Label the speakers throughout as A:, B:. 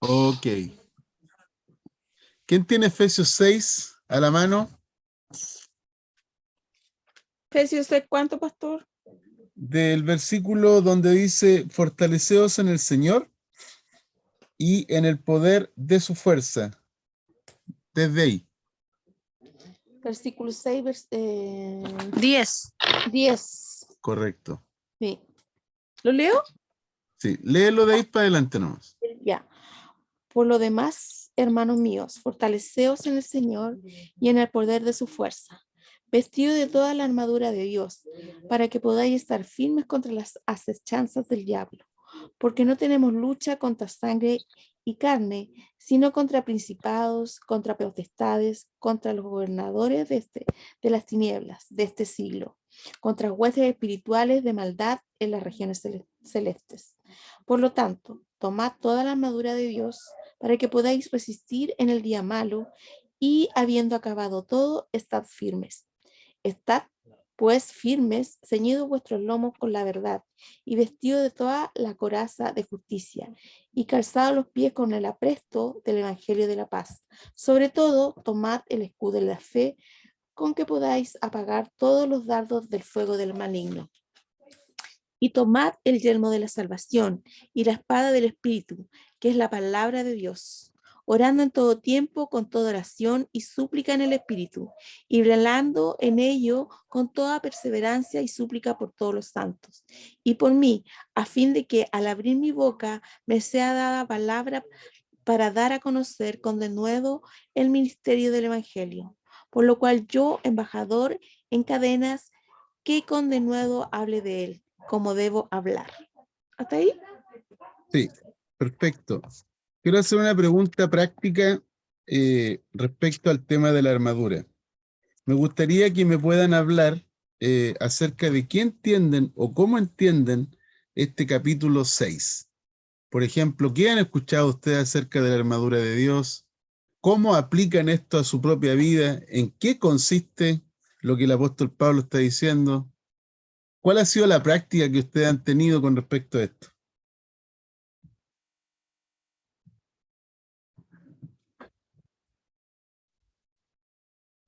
A: Ok. ¿Quién tiene Efesios 6 a la mano?
B: Efesios 6, ¿cuánto, pastor?
A: Del versículo donde dice, fortaleceos en el Señor y en el poder de su fuerza. Desde ahí.
B: Versículo 6,
C: 10.
B: 10.
A: Correcto.
B: Sí. ¿Lo leo?
A: Sí, léelo de ahí para adelante nomás.
B: Ya. Por lo demás, hermanos míos, fortaleceos en el Señor y en el poder de su fuerza, vestido de toda la armadura de Dios, para que podáis estar firmes contra las acechanzas del diablo, porque no tenemos lucha contra sangre y carne, sino contra principados, contra potestades, contra los gobernadores de las tinieblas de este siglo, contra huestes espirituales de maldad en las regiones celestes. Por lo tanto, tomad toda la armadura de Dios para que podáis resistir en el día malo y habiendo acabado todo, estad firmes. Estad pues firmes, ceñidos vuestros lomos con la verdad y vestidos de toda la coraza de justicia y calzados los pies con el apresto del evangelio de la paz. Sobre todo, tomad el escudo de la fe con que podáis apagar todos los dardos del fuego del maligno. Y tomad el yelmo de la salvación y la espada del Espíritu, que es la palabra de Dios, orando en todo tiempo con toda oración y súplica en el Espíritu, y velando en ello con toda perseverancia y súplica por todos los santos, y por mí, a fin de que al abrir mi boca me sea dada palabra para dar a conocer con denuedo el ministerio del Evangelio, por lo cual yo, embajador en cadenas, que con denuedo hable de él, como debo hablar. ¿Hasta ahí?
A: Sí, perfecto. Quiero hacer una pregunta práctica respecto al tema de la armadura. Me gustaría que me puedan hablar acerca de qué entienden o cómo entienden este capítulo 6. Por ejemplo, ¿qué han escuchado ustedes acerca de la armadura de Dios? ¿Cómo aplican esto a su propia vida? ¿En qué consiste lo que el apóstol Pablo está diciendo? ¿Cuál ha sido la práctica que ustedes han tenido con respecto a esto?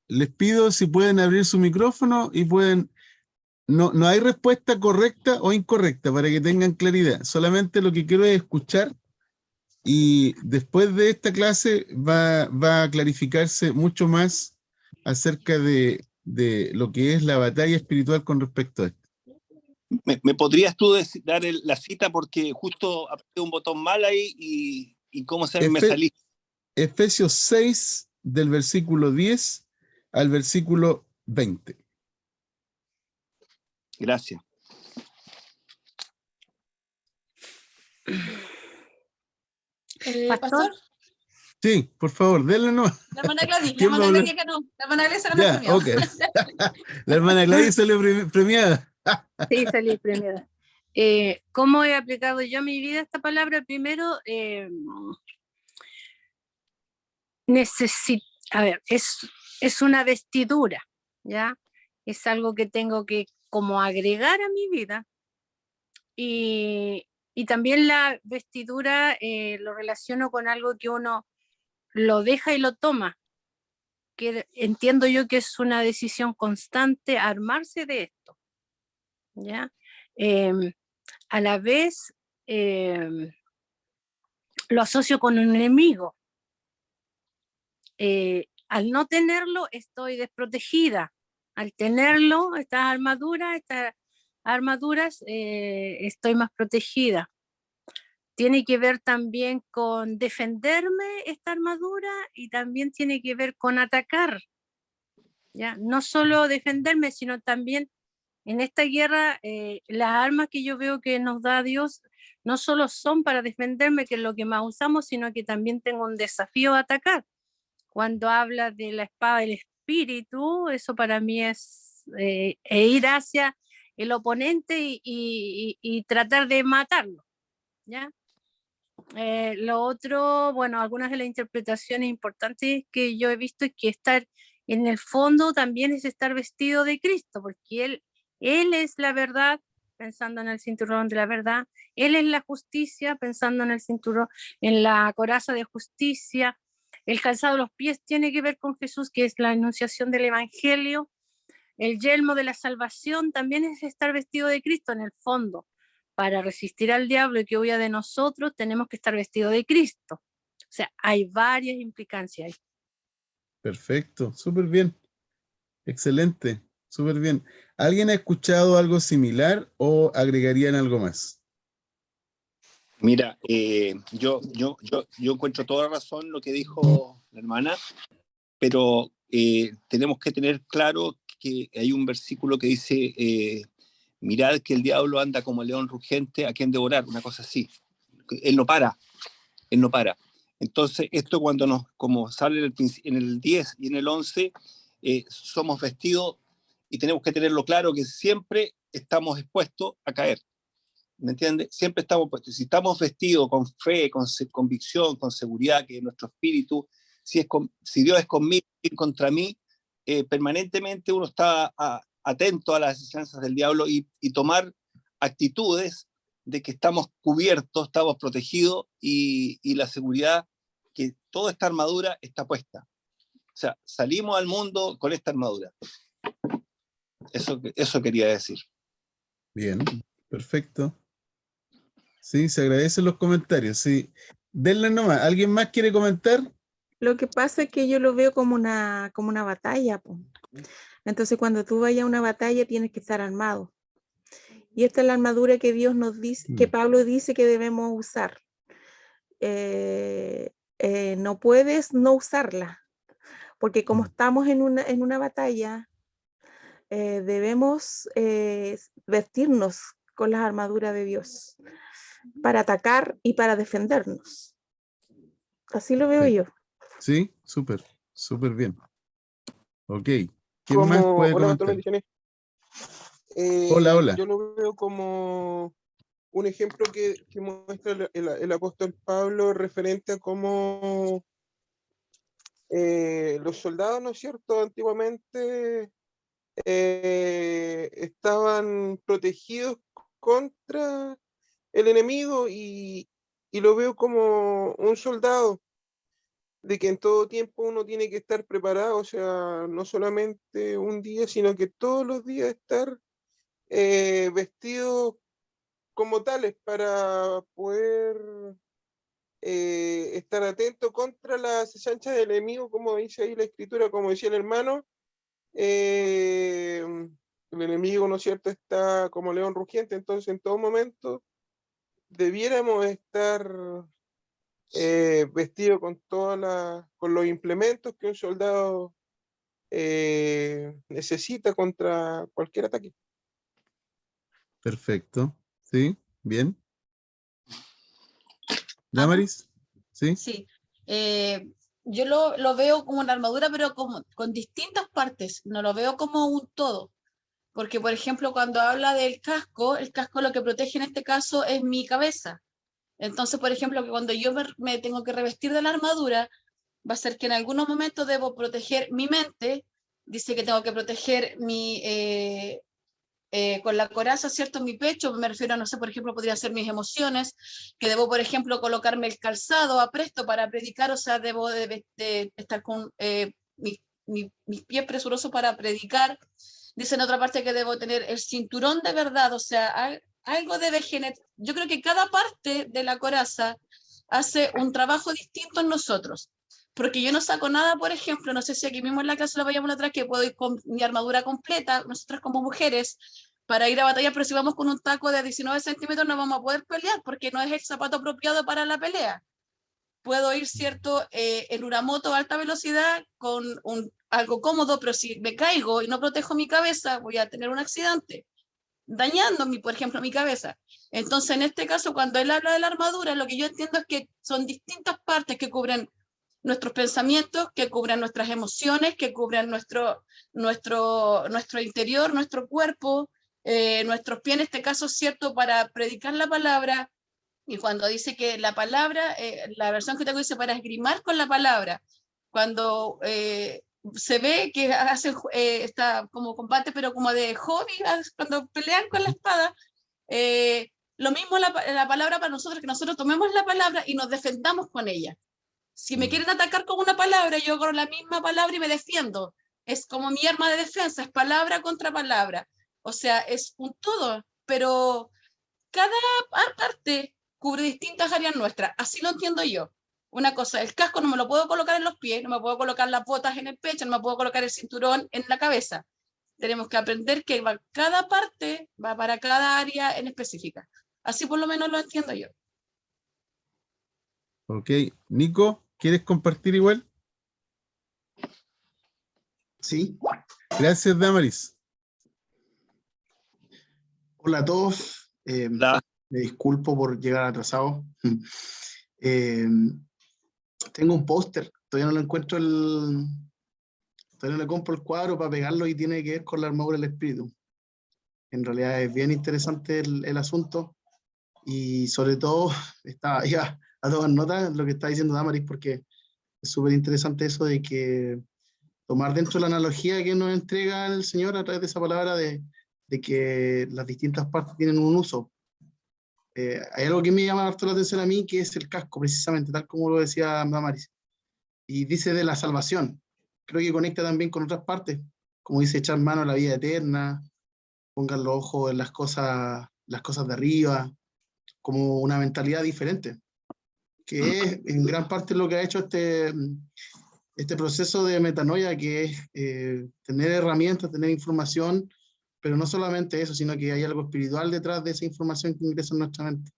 A: Les pido si pueden abrir su micrófono y pueden... No hay respuesta correcta o incorrecta para que tengan claridad. Solamente lo que quiero es escuchar y después de esta clase va a clarificarse mucho más acerca de lo que es la batalla espiritual con respecto a esto.
D: ¿Me podrías tú dar la cita? Porque justo apreté un botón mal ahí y cómo se me salí.
A: Efesios 6, del versículo 10 al versículo 20.
D: Gracias.
C: Pastor.
A: Sí, por favor, denle no.
E: La hermana Gladys, la hermana Gladys que no. La hermana Gladys se ganó el premio.
A: Ok. La hermana Gladys salió premiada.
C: Sí, salí premiada. ¿Cómo he aplicado yo a mi vida esta palabra? Primero, a ver, es una vestidura, ¿ya? Es algo que tengo que como agregar a mi vida. Y también la vestidura lo relaciono con algo que uno lo deja y lo toma, que entiendo yo que es una decisión constante armarse de esto, ¿ya? A la vez lo asocio con un enemigo. Al no tenerlo estoy desprotegida, al tenerlo, estas armaduras estoy más protegida. Tiene que ver también con defenderme esta armadura y también tiene que ver con atacar, ¿ya? No solo defenderme, sino también en esta guerra las armas que yo veo que nos da Dios no solo son para defenderme, que es lo que más usamos, sino que también tengo un desafío a atacar. Cuando habla de la espada del espíritu, eso para mí es ir hacia el oponente y tratar de matarlo, ¿ya? Lo otro, bueno, algunas de las interpretaciones importantes que yo he visto es que estar en el fondo también es estar vestido de Cristo, porque Él es la verdad, pensando en el cinturón de la verdad. Él es la justicia, pensando en el cinturón, en la coraza de justicia. El calzado de los pies tiene que ver con Jesús, que es la enunciación del evangelio. El yelmo de la salvación también es estar vestido de Cristo en el fondo. Para resistir al diablo y que huya de nosotros, tenemos que estar vestidos de Cristo. O sea, hay varias implicancias ahí.
A: Perfecto, súper bien. Excelente, súper bien. ¿Alguien ha escuchado algo similar o agregarían algo más?
D: Mira, yo encuentro toda razón lo que dijo la hermana, pero tenemos que tener claro que hay un versículo que dice, mirad que el diablo anda como león rugiente a quien devorar, una cosa así. Él no para. Entonces, esto cuando como sale en el 10 y en el 11, somos vestidos y tenemos que tenerlo claro que siempre estamos expuestos a caer. ¿Me entiendes? Siempre estamos puestos. Si estamos vestidos con fe, con convicción, con seguridad que nuestro espíritu, si Dios es conmigo y contra mí, permanentemente uno está atento a las enseñanzas del diablo y tomar actitudes de que estamos cubiertos, estamos protegidos y la seguridad que toda esta armadura está puesta. O sea, salimos al mundo con esta armadura. Eso quería decir.
A: Bien, perfecto. Sí, se agradecen los comentarios. Sí, denle nomás. ¿Alguien más quiere comentar?
B: Lo que pasa es que yo lo veo como una batalla, po. Entonces, cuando tú vayas a una batalla, tienes que estar armado. Y esta es la armadura que Dios nos dice, que Pablo dice que debemos usar. No puedes no usarla, porque como estamos en una batalla, debemos vestirnos con las armaduras de Dios para atacar y para defendernos. Así lo veo yo.
A: Sí, súper bien. Ok, ¿quién más puede comentar? Hola.
F: Yo lo veo como un ejemplo que muestra el apóstol Pablo referente a cómo los soldados, ¿no es cierto?, antiguamente estaban protegidos contra el enemigo y lo veo como un soldado, de que en todo tiempo uno tiene que estar preparado, o sea, no solamente un día, sino que todos los días estar vestidos como tales para poder estar atento contra las acechanzas del enemigo, como dice ahí la escritura, como decía el hermano. El enemigo, ¿no es cierto?, está como león rugiente, entonces en todo momento debiéramos estar vestidos con con los implementos que un soldado necesita contra cualquier ataque.
A: Perfecto. Sí, bien. ¿Damaris? Sí.
E: Sí. Yo lo veo como una armadura, pero con distintas partes. No lo veo como un todo. Porque, por ejemplo, cuando habla del casco, el casco lo que protege en este caso es mi cabeza. Entonces, por ejemplo, que cuando yo me tengo que revestir de la armadura, va a ser que en algunos momentos debo proteger mi mente. Dice que tengo que proteger con la coraza, ¿cierto? Mi pecho, me refiero a, no sé, por ejemplo, podría ser mis emociones, que debo, por ejemplo, colocarme el calzado apresto para predicar, o sea, debo de estar con mis pies presurosos para predicar. Dice en otra parte que debo tener el cinturón de verdad, o sea, algo debe generar. Yo creo que cada parte de la coraza hace un trabajo distinto en nosotros. Porque yo no saco nada, por ejemplo, no sé si aquí mismo en la clase lo vayamos atrás, que puedo ir con mi armadura completa, nosotras como mujeres, para ir a batallar, pero si vamos con un taco de 19 centímetros no vamos a poder pelear porque no es el zapato apropiado para la pelea. Puedo ir, ¿cierto?, en una moto a alta velocidad con algo cómodo, pero si me caigo y no protejo mi cabeza, voy a tener un accidente, dañando, por ejemplo, mi cabeza. Entonces, en este caso, cuando él habla de la armadura, lo que yo entiendo es que son distintas partes que cubren nuestros pensamientos, que cubren nuestras emociones, que cubren nuestro interior, nuestro cuerpo, nuestros pies, en este caso, ¿cierto?, para predicar la palabra. Y cuando dice que la palabra, la versión que tengo dice para esgrimar con la palabra, cuando se ve que hacen está como combate, pero como de hobby, cuando pelean con la espada, Lo mismo la palabra para nosotros, que nosotros tomemos la palabra y nos defendamos con ella. Si me quieren atacar con una palabra, yo con la misma palabra y me defiendo. Es como mi arma de defensa, es palabra contra palabra. O sea, es un todo, pero cada parte cubre distintas áreas nuestras. Así lo entiendo yo. Una cosa, el casco no me lo puedo colocar en los pies, no me puedo colocar las botas en el pecho, no me puedo colocar el cinturón en la cabeza. Tenemos que aprender que cada parte va para cada área en específica. Así por lo menos lo entiendo yo.
A: Ok, Nico, ¿quieres compartir igual?
G: Sí.
A: Gracias, Damaris.
G: Hola a todos.
D: La-
G: Me disculpo por llegar atrasado. Tengo un póster. Todavía no lo encuentro todavía no le compro el cuadro para pegarlo y tiene que ver con la armadura del espíritu. En realidad es bien interesante el asunto y sobre todo estaba ya a tomar nota lo que está diciendo Damaris porque es súper interesante eso de que tomar dentro de la analogía que nos entrega el Señor a través de esa palabra de que las distintas partes tienen un uso. Hay algo que me llama harto la atención a mí, que es el casco, precisamente, tal como lo decía Damaris. Y dice de la salvación. Creo que conecta también con otras partes, como dice echar mano a la vida eterna, pongan los ojos en las cosas de arriba, como una mentalidad diferente, que es en gran parte lo que ha hecho este proceso de metanoia, que es tener herramientas, tener información, pero no solamente eso, sino que hay algo espiritual detrás de esa información que ingresa en nuestra mente.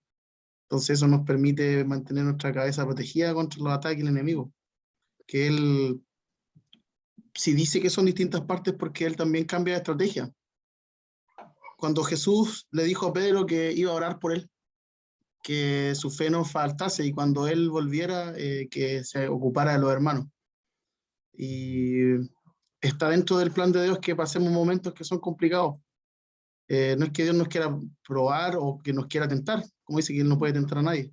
G: Entonces eso nos permite mantener nuestra cabeza protegida contra los ataques del enemigo. Que él, si dice que son distintas partes, porque él también cambia de estrategia. Cuando Jesús le dijo a Pedro que iba a orar por él, que su fe no faltase, y cuando él volviera, que se ocupara de los hermanos. Y está dentro del plan de Dios que pasemos momentos que son complicados. No es que Dios nos quiera probar o que nos quiera tentar, como dice que Él no puede tentar a nadie,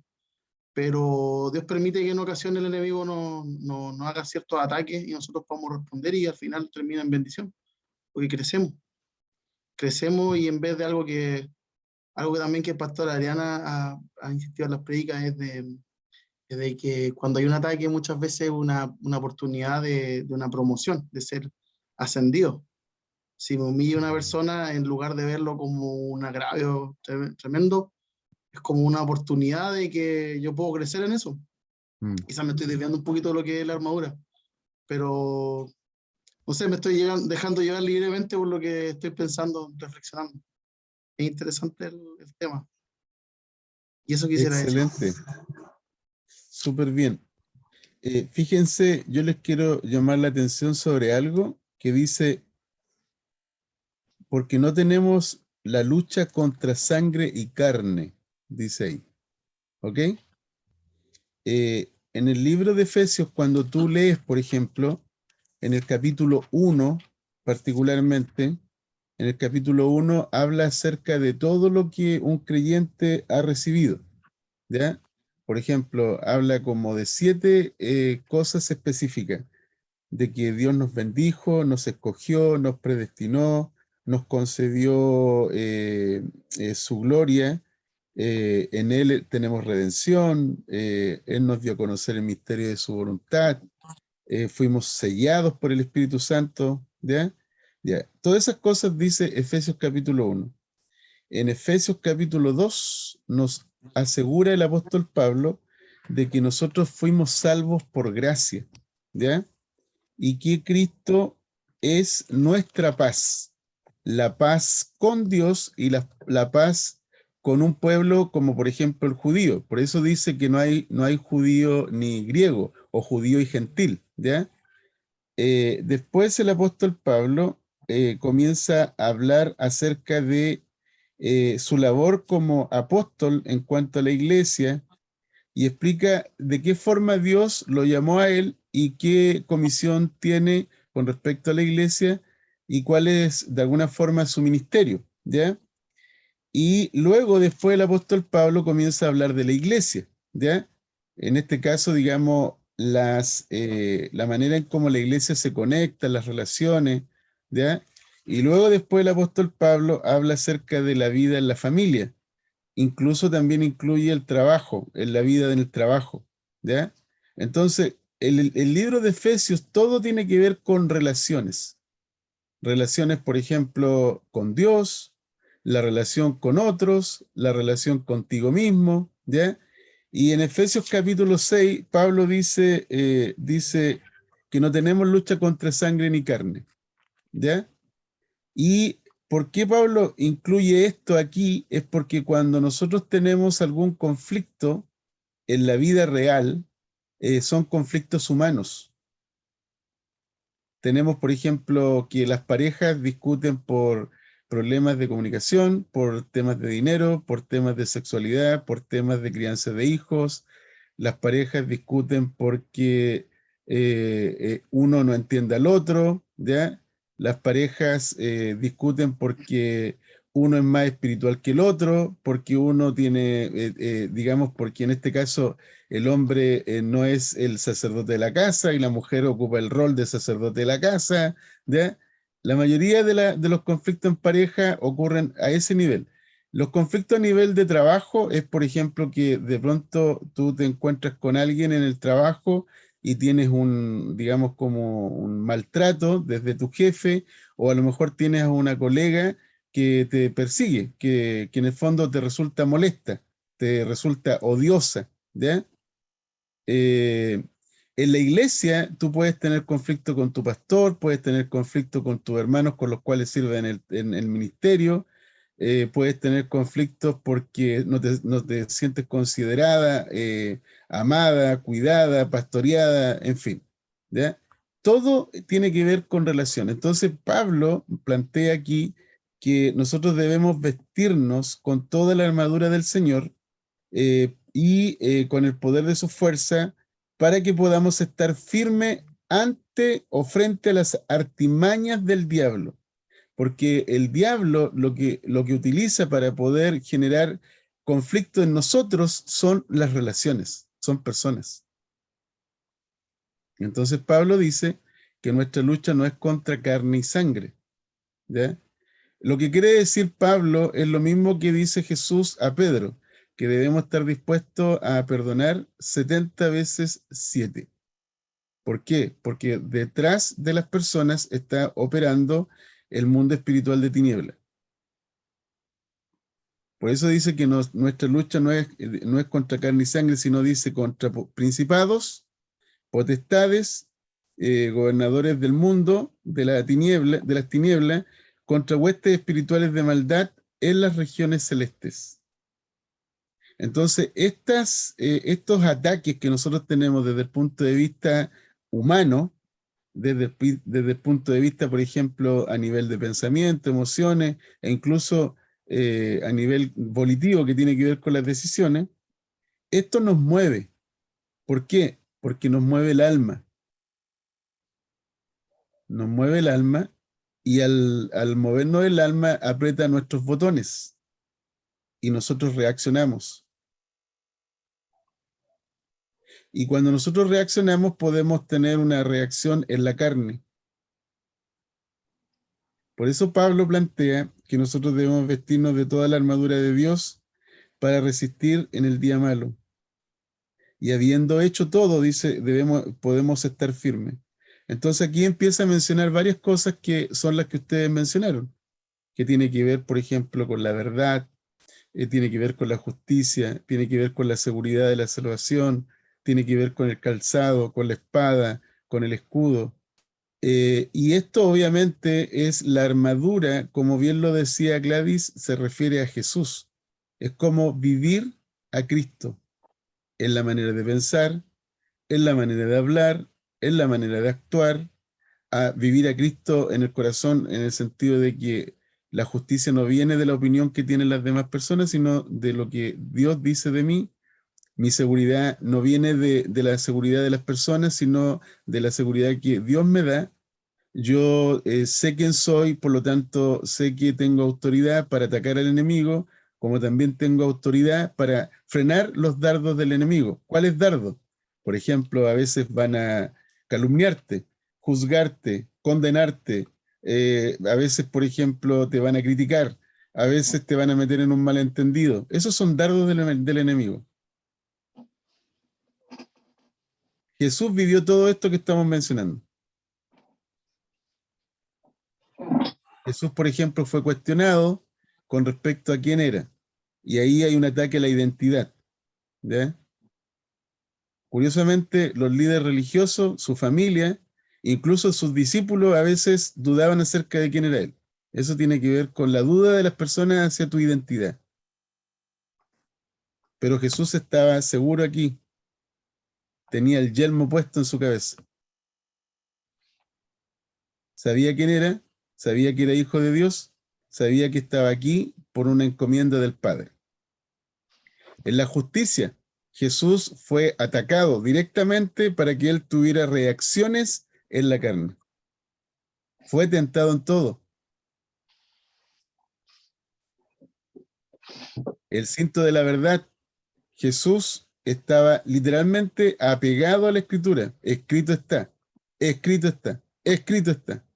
G: pero Dios permite que en ocasiones el enemigo no haga ciertos ataques y nosotros podamos responder y al final termina en bendición, porque crecemos y en vez de algo que también que el pastor Adriana ha insistido en las predicas es de que cuando hay un ataque muchas veces es una oportunidad de una promoción, de ser ascendido. Si me humilla una persona, en lugar de verlo como un agravio tremendo, es como una oportunidad de que yo puedo crecer en eso. Quizás me estoy desviando un poquito de lo que es la armadura, pero no sé, me estoy dejando llevar libremente por lo que estoy pensando, reflexionando. Es interesante el tema. Y eso quisiera decir.
A: Excelente. Súper bien. Fíjense, yo les quiero llamar la atención sobre algo que dice: porque no tenemos la lucha contra sangre y carne, dice ahí. ¿Ok? En el libro de Efesios, cuando tú lees, por ejemplo, en el capítulo 1, particularmente, en el capítulo 1 habla acerca de todo lo que un creyente ha recibido, ¿ya? Por ejemplo, habla como de 7 cosas específicas, de que Dios nos bendijo, nos escogió, nos predestinó, nos concedió su gloria, en Él tenemos redención, Él nos dio a conocer el misterio de su voluntad, fuimos sellados por el Espíritu Santo, ¿ya? Ya. Todas esas cosas dice Efesios capítulo 1. En Efesios capítulo 2 nos asegura el apóstol Pablo de que nosotros fuimos salvos por gracia, ¿ya? Y que Cristo es nuestra paz, la paz con Dios y la paz con un pueblo como por ejemplo el judío. Por eso dice que no hay judío ni griego, o judío y gentil, ¿ya? Después el apóstol Pablo comienza a hablar acerca de su labor como apóstol en cuanto a la iglesia, y explica de qué forma Dios lo llamó a él y qué comisión tiene con respecto a la iglesia y cuál es de alguna forma su ministerio, ¿ya? Y luego después el apóstol Pablo comienza a hablar de la iglesia, ¿ya? En este caso, digamos, la manera en cómo la iglesia se conecta, las relaciones, ¿ya? Y luego después el apóstol Pablo habla acerca de la vida en la familia, incluso también incluye el trabajo, en la vida en el trabajo, ¿ya? Entonces, el libro de Efesios, todo tiene que ver con relaciones. Relaciones, por ejemplo, con Dios, la relación con otros, la relación contigo mismo, ¿ya? Y en Efesios capítulo 6, Pablo dice que no tenemos lucha contra sangre ni carne, ¿ya? Y ¿por qué Pablo incluye esto aquí? Es porque cuando nosotros tenemos algún conflicto en la vida real, son conflictos humanos. Tenemos, por ejemplo, que las parejas discuten por problemas de comunicación, por temas de dinero, por temas de sexualidad, por temas de crianza de hijos. Las parejas discuten porque uno no entiende al otro, ¿ya? Las parejas discuten porque uno es más espiritual que el otro, porque uno tiene, digamos, porque en este caso el hombre no es el sacerdote de la casa y la mujer ocupa el rol de sacerdote de la casa, ¿ya? La mayoría de los conflictos en pareja ocurren a ese nivel. Los conflictos a nivel de trabajo es, por ejemplo, que de pronto tú te encuentras con alguien en el trabajo y tienes un, digamos, como un maltrato desde tu jefe, o a lo mejor tienes a una colega que te persigue, que en el fondo te resulta molesta, te resulta odiosa, ¿ya? En la iglesia tú puedes tener conflicto con tu pastor, puedes tener conflicto con tus hermanos con los cuales sirves en el ministerio, puedes tener conflictos porque no te sientes considerada, amada, cuidada, pastoreada, en fin, ¿ya? Todo tiene que ver con relación. Entonces Pablo plantea aquí que nosotros debemos vestirnos con toda la armadura del Señor, con el poder de su fuerza, para que podamos estar firme ante o frente a las artimañas del diablo. Porque el diablo lo que utiliza para poder generar conflicto en nosotros son las relaciones, son personas. Entonces Pablo dice que nuestra lucha no es contra carne y sangre, ¿ya? Lo que quiere decir Pablo es lo mismo que dice Jesús a Pedro, que debemos estar dispuestos a perdonar 70 veces 7. ¿Por qué? Porque detrás de las personas está operando el mundo espiritual de tiniebla. Por eso dice que nuestra lucha no es contra carne y sangre, sino dice contra principados, potestades, gobernadores del mundo, de las tinieblas, contra huestes espirituales de maldad en las regiones celestes. Entonces, estos ataques que nosotros tenemos desde el punto de vista humano, desde el punto de vista, por ejemplo, a nivel de pensamiento, emociones, e incluso a nivel volitivo que tiene que ver con las decisiones, esto nos mueve. ¿Por qué? Porque nos mueve el alma. Nos mueve el alma y al movernos el alma aprieta nuestros botones y nosotros reaccionamos. Y cuando nosotros reaccionamos podemos tener una reacción en la carne. Por eso Pablo plantea que nosotros debemos vestirnos de toda la armadura de Dios para resistir en el día malo. Y habiendo hecho todo, dice, podemos estar firmes. Entonces aquí empieza a mencionar varias cosas que son las que ustedes mencionaron, que tiene que ver, por ejemplo, con la verdad, tiene que ver con la justicia, tiene que ver con la seguridad de la salvación, tiene que ver con el calzado, con la espada, con el escudo. Y esto obviamente es la armadura, como bien lo decía Gladys, se refiere a Jesús. Es como vivir a Cristo en la manera de pensar, en la manera de hablar, en la manera de actuar, a vivir a Cristo en el corazón, en el sentido de que la justicia no viene de la opinión que tienen las demás personas, sino de lo que Dios dice de mí. Mi seguridad no viene de la seguridad de las personas, sino de la seguridad que Dios me da. Yo sé quién soy, por lo tanto sé que tengo autoridad para atacar al enemigo, como también tengo autoridad para frenar los dardos del enemigo. ¿Cuáles dardos? Por ejemplo, a veces van a calumniarte, juzgarte, condenarte. A veces, por ejemplo, te van a criticar. a veces te van a meter en un malentendido. Esos son dardos del enemigo. Jesús vivió todo esto que estamos mencionando. Jesús, por ejemplo, fue cuestionado con respecto a quién era. Y ahí hay un ataque a la identidad. ¿Ya? Curiosamente, los líderes religiosos, su familia, incluso sus discípulos a veces dudaban acerca de quién era él. Eso tiene que ver con la duda de las personas hacia tu identidad. Pero Jesús estaba seguro aquí. Tenía el yelmo puesto en su cabeza. Sabía quién era, sabía que era hijo de Dios, sabía que estaba aquí por una encomienda del Padre. En la justicia, Jesús fue atacado directamente para que él tuviera reacciones en la carne. Fue tentado en todo. El cinto de la verdad, Jesús estaba literalmente apegado a la Escritura. Escrito está, escrito está, escrito está.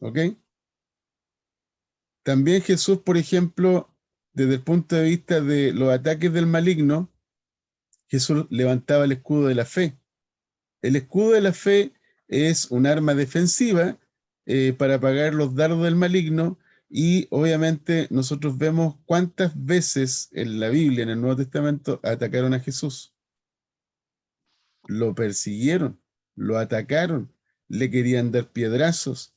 A: ¿Ok? También Jesús, por ejemplo, desde el punto de vista de los ataques del maligno, Jesús levantaba el escudo de la fe. El escudo de la fe es un arma defensiva para apagar los dardos del maligno, y obviamente nosotros vemos cuántas veces en la Biblia, en el Nuevo Testamento, atacaron a Jesús. Lo persiguieron, lo atacaron, le querían dar piedrazos.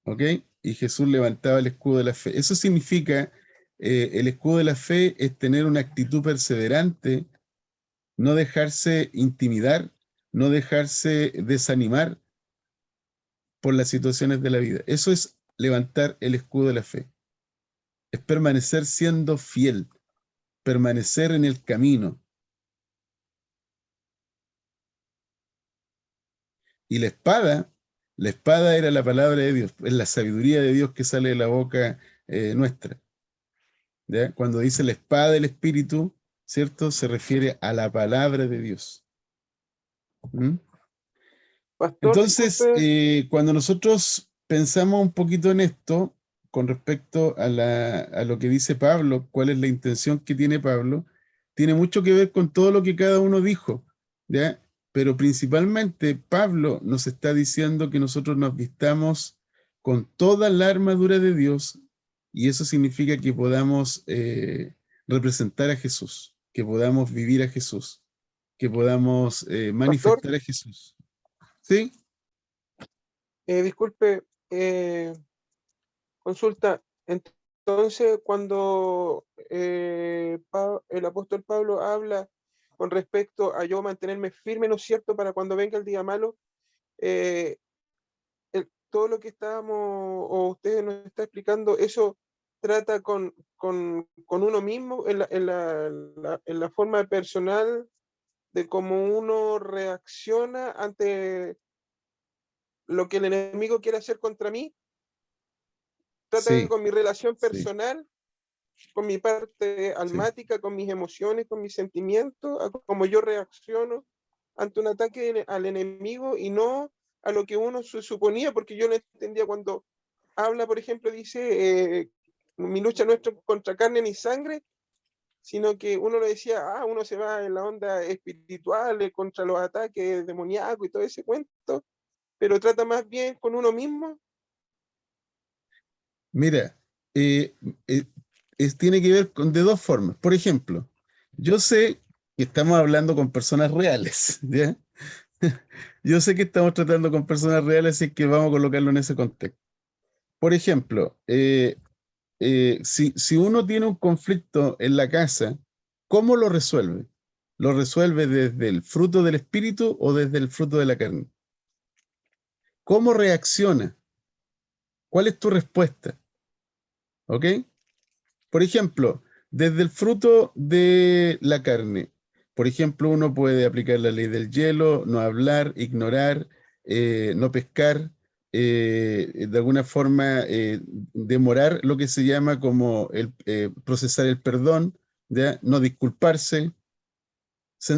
A: ¿Ok? Y Jesús levantaba el escudo de la fe. Eso significa, el escudo de la fe es tener una actitud perseverante, no dejarse intimidar, no dejarse desanimar por las situaciones de la vida. Eso es levantar el escudo de la fe. Es permanecer siendo fiel, permanecer en el camino. Y la espada era la palabra de Dios, es la sabiduría de Dios que sale de la boca nuestra. ¿Ya? Cuando dice la espada del Espíritu, ¿cierto? Se refiere a la palabra de Dios. ¿Mm?
F: Pastor,
A: Entonces,
F: disculpe,
A: cuando nosotros pensamos un poquito en esto, con respecto a lo que dice Pablo, cuál es la intención que tiene Pablo, tiene mucho que ver con todo lo que cada uno dijo, ¿ya? Pero principalmente Pablo nos está diciendo que nosotros nos vistamos con toda la armadura de Dios, y eso significa que podamos representar a Jesús, que podamos vivir a Jesús, que podamos
F: pastor,
A: manifestar a Jesús. ¿Sí?
F: disculpe, consulta. Entonces, cuando el apóstol Pablo habla con respecto a yo mantenerme firme, ¿no es cierto?, para cuando venga el día malo, eh, todo lo que estábamos, o usted nos está explicando, eso trata con uno mismo, en la forma personal de cómo uno reacciona ante lo que el enemigo quiere hacer contra mí. Trata
A: Sí,
F: con mi relación
A: sí.
F: personal, con mi parte almática, con mis emociones, con mis sentimientos, a cómo yo reacciono ante un ataque al enemigo, y no a lo que uno suponía, porque yo no entendía cuando habla, por ejemplo, dice, mi lucha no es contra carne ni sangre, sino que uno lo decía, uno se va en la onda espiritual, contra los ataques demoníacos y todo ese cuento, pero trata más bien con uno mismo.
A: Mira, eh, eh, tiene que ver de dos formas. Por ejemplo, yo sé que estamos hablando con personas reales, ¿ya? Yo sé que estamos tratando con personas reales, así que vamos a colocarlo en ese contexto. Por ejemplo, si uno tiene un conflicto en la casa, ¿cómo lo resuelve? ¿Lo resuelve desde el fruto del espíritu o desde el fruto de la carne? ¿Cómo reacciona? ¿Cuál es tu respuesta? ¿Ok? Por ejemplo, desde el fruto de la carne, por ejemplo, uno puede aplicar la ley del hielo, no hablar, ignorar, no pescar, de alguna forma demorar lo que se llama como procesar el perdón, ¿ya? No disculparse.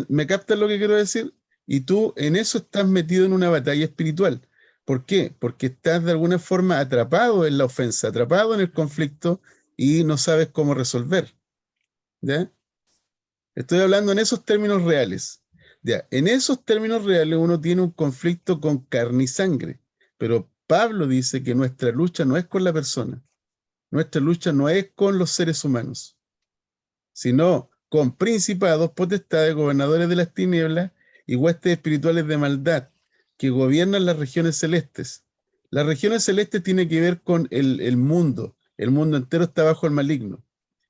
A: ¿Me captas lo que quiero decir? Y tú en eso estás metido en una batalla espiritual, ¿Por qué? Porque estás de alguna forma atrapado en la ofensa, atrapado en el conflicto y no sabes cómo resolver. ¿Ya? Estoy hablando en esos términos reales. Ya, en esos términos reales uno tiene un conflicto con carne y sangre, pero Pablo dice que nuestra lucha no es con la persona, nuestra lucha no es con los seres humanos, sino con principados, potestades, gobernadores de las tinieblas y huestes espirituales de maldad que gobiernan las regiones celestes. Las regiones celestes tienen que ver con el mundo entero está bajo el maligno.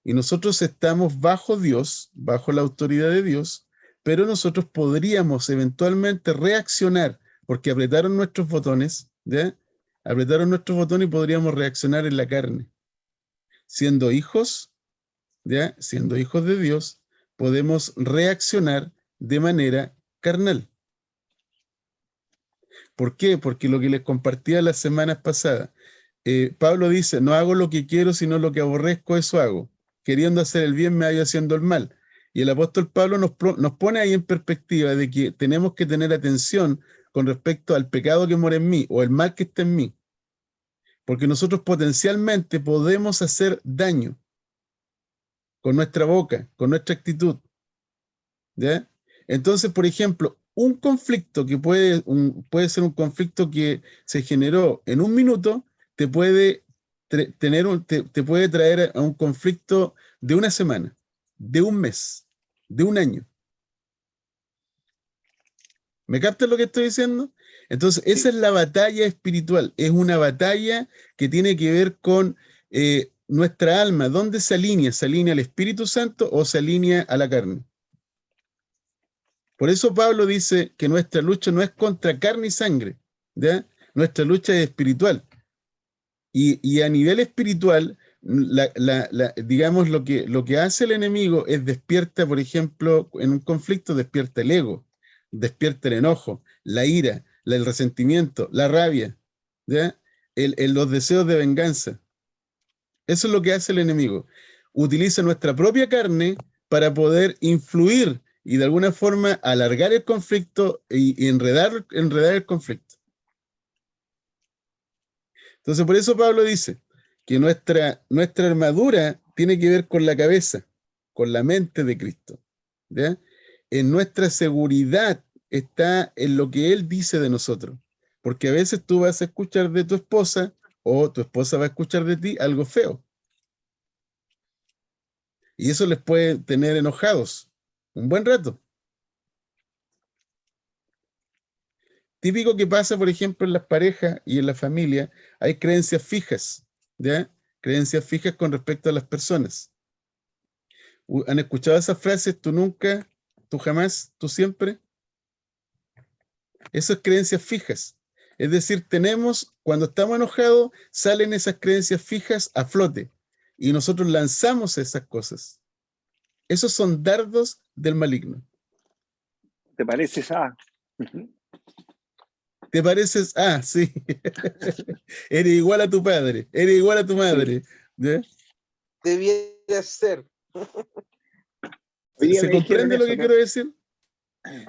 A: Y nosotros estamos bajo Dios, bajo la autoridad de Dios, pero nosotros podríamos eventualmente reaccionar, porque apretaron nuestros botones, ¿ya? Apretaron nuestros botones y podríamos reaccionar en la carne. Siendo hijos, ¿ya? Siendo hijos de Dios, podemos reaccionar de manera carnal. ¿Por qué? Porque lo que les compartía las semanas pasadas, Pablo dice, no hago lo que quiero, sino lo que aborrezco, eso hago. Queriendo hacer el bien, me hallo haciendo el mal. Y el apóstol Pablo nos pone ahí en perspectiva de que tenemos que tener atención con respecto al pecado que mora en mí o el mal que está en mí. Porque nosotros potencialmente podemos hacer daño con nuestra boca, con nuestra actitud. ¿Ya? Entonces, por ejemplo, un conflicto que puede ser un conflicto que se generó en un minuto, te puede te puede traer a un conflicto de una semana, de un mes, de un año. ¿Me captas lo que estoy diciendo? Entonces, esa es la batalla espiritual. Es una batalla que tiene que ver con nuestra alma. ¿Dónde se alinea? ¿Se alinea al Espíritu Santo o se alinea a la carne? Por eso Pablo dice que nuestra lucha no es contra carne y sangre, ¿ya? Nuestra lucha es espiritual. Y a nivel espiritual, digamos, lo que hace el enemigo es despierta, por ejemplo, en un conflicto despierta el ego, despierta el enojo, la ira, el resentimiento, la rabia, ¿ya? Los deseos de venganza. Eso es lo que hace el enemigo. Utiliza nuestra propia carne para poder influir y de alguna forma alargar el conflicto y enredar el conflicto. Entonces, por eso Pablo dice que nuestra armadura tiene que ver con la cabeza, con la mente de Cristo. ¿Ya? En nuestra seguridad está en lo que Él dice de nosotros. Porque a veces tú vas a escuchar de tu esposa o tu esposa va a escuchar de ti algo feo. Y eso les puede tener enojados un buen rato. Típico que pasa, por ejemplo, en las parejas y en la familia, hay creencias fijas, ¿ya? Creencias fijas con respecto a las personas. ¿Han escuchado esas frases? Tú nunca, tú jamás, tú siempre. Esas creencias fijas. Es decir, cuando estamos enojados, salen esas creencias fijas a flote y nosotros lanzamos esas cosas. Esos son dardos del maligno.
D: ¿Te pareces a?
A: ¿Te pareces? Ah, sí. Eres igual a tu padre, eres igual a tu madre. ¿Ya?
F: Debiera ser.
D: Hoy día
A: ¿Se
D: me dijeron
A: comprende lo
D: eso,
A: que
D: acá.
A: quiero decir?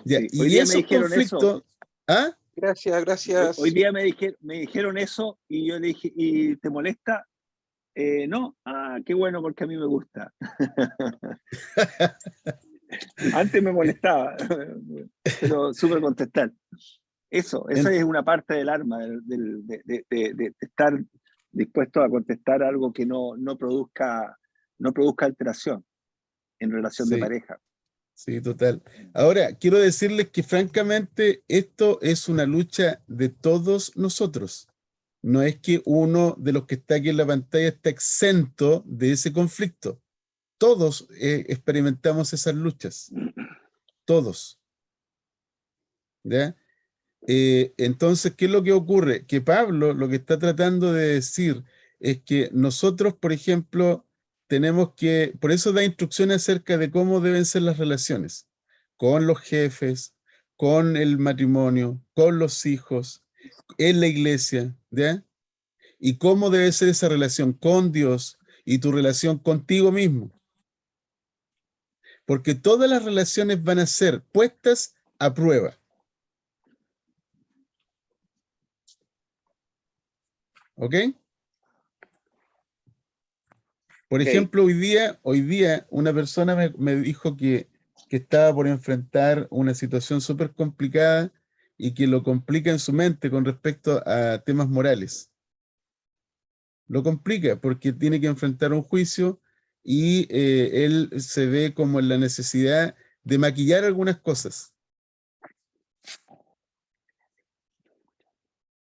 A: Ya,
D: Sí, hoy
A: y
D: día me
A: esos
D: dijeron eso.
A: conflictos. ¿Ah?
F: Gracias, gracias.
D: Hoy día me dijeron eso y yo le dije, ¿y te molesta? No, qué bueno porque a mí me gusta. Antes me molestaba, pero supe contestar. Esa es una parte del arma, de estar dispuesto a contestar algo que no produzca alteración en relación de
A: Sí,
D: pareja.
A: sí, total. Ahora, quiero decirles que francamente esto es una lucha de todos nosotros. No es que uno de los que está aquí en la pantalla está exento de ese conflicto. Todos experimentamos esas luchas. Todos. ¿Ya? Entonces, ¿qué es lo que ocurre? Que Pablo lo que está tratando de decir es que nosotros, por ejemplo, por eso da instrucciones acerca de cómo deben ser las relaciones con los jefes, con el matrimonio, con los hijos, en la iglesia, ¿ya? Y cómo debe ser esa relación con Dios y tu relación contigo mismo. Porque todas las relaciones van a ser puestas a prueba. ¿Ok? Por
D: Ok.
A: ejemplo, hoy día una persona me dijo que estaba por enfrentar una situación súper complicada y que lo complica en su mente con respecto a temas morales. Lo complica porque tiene que enfrentar un juicio y él se ve como en la necesidad de maquillar algunas cosas.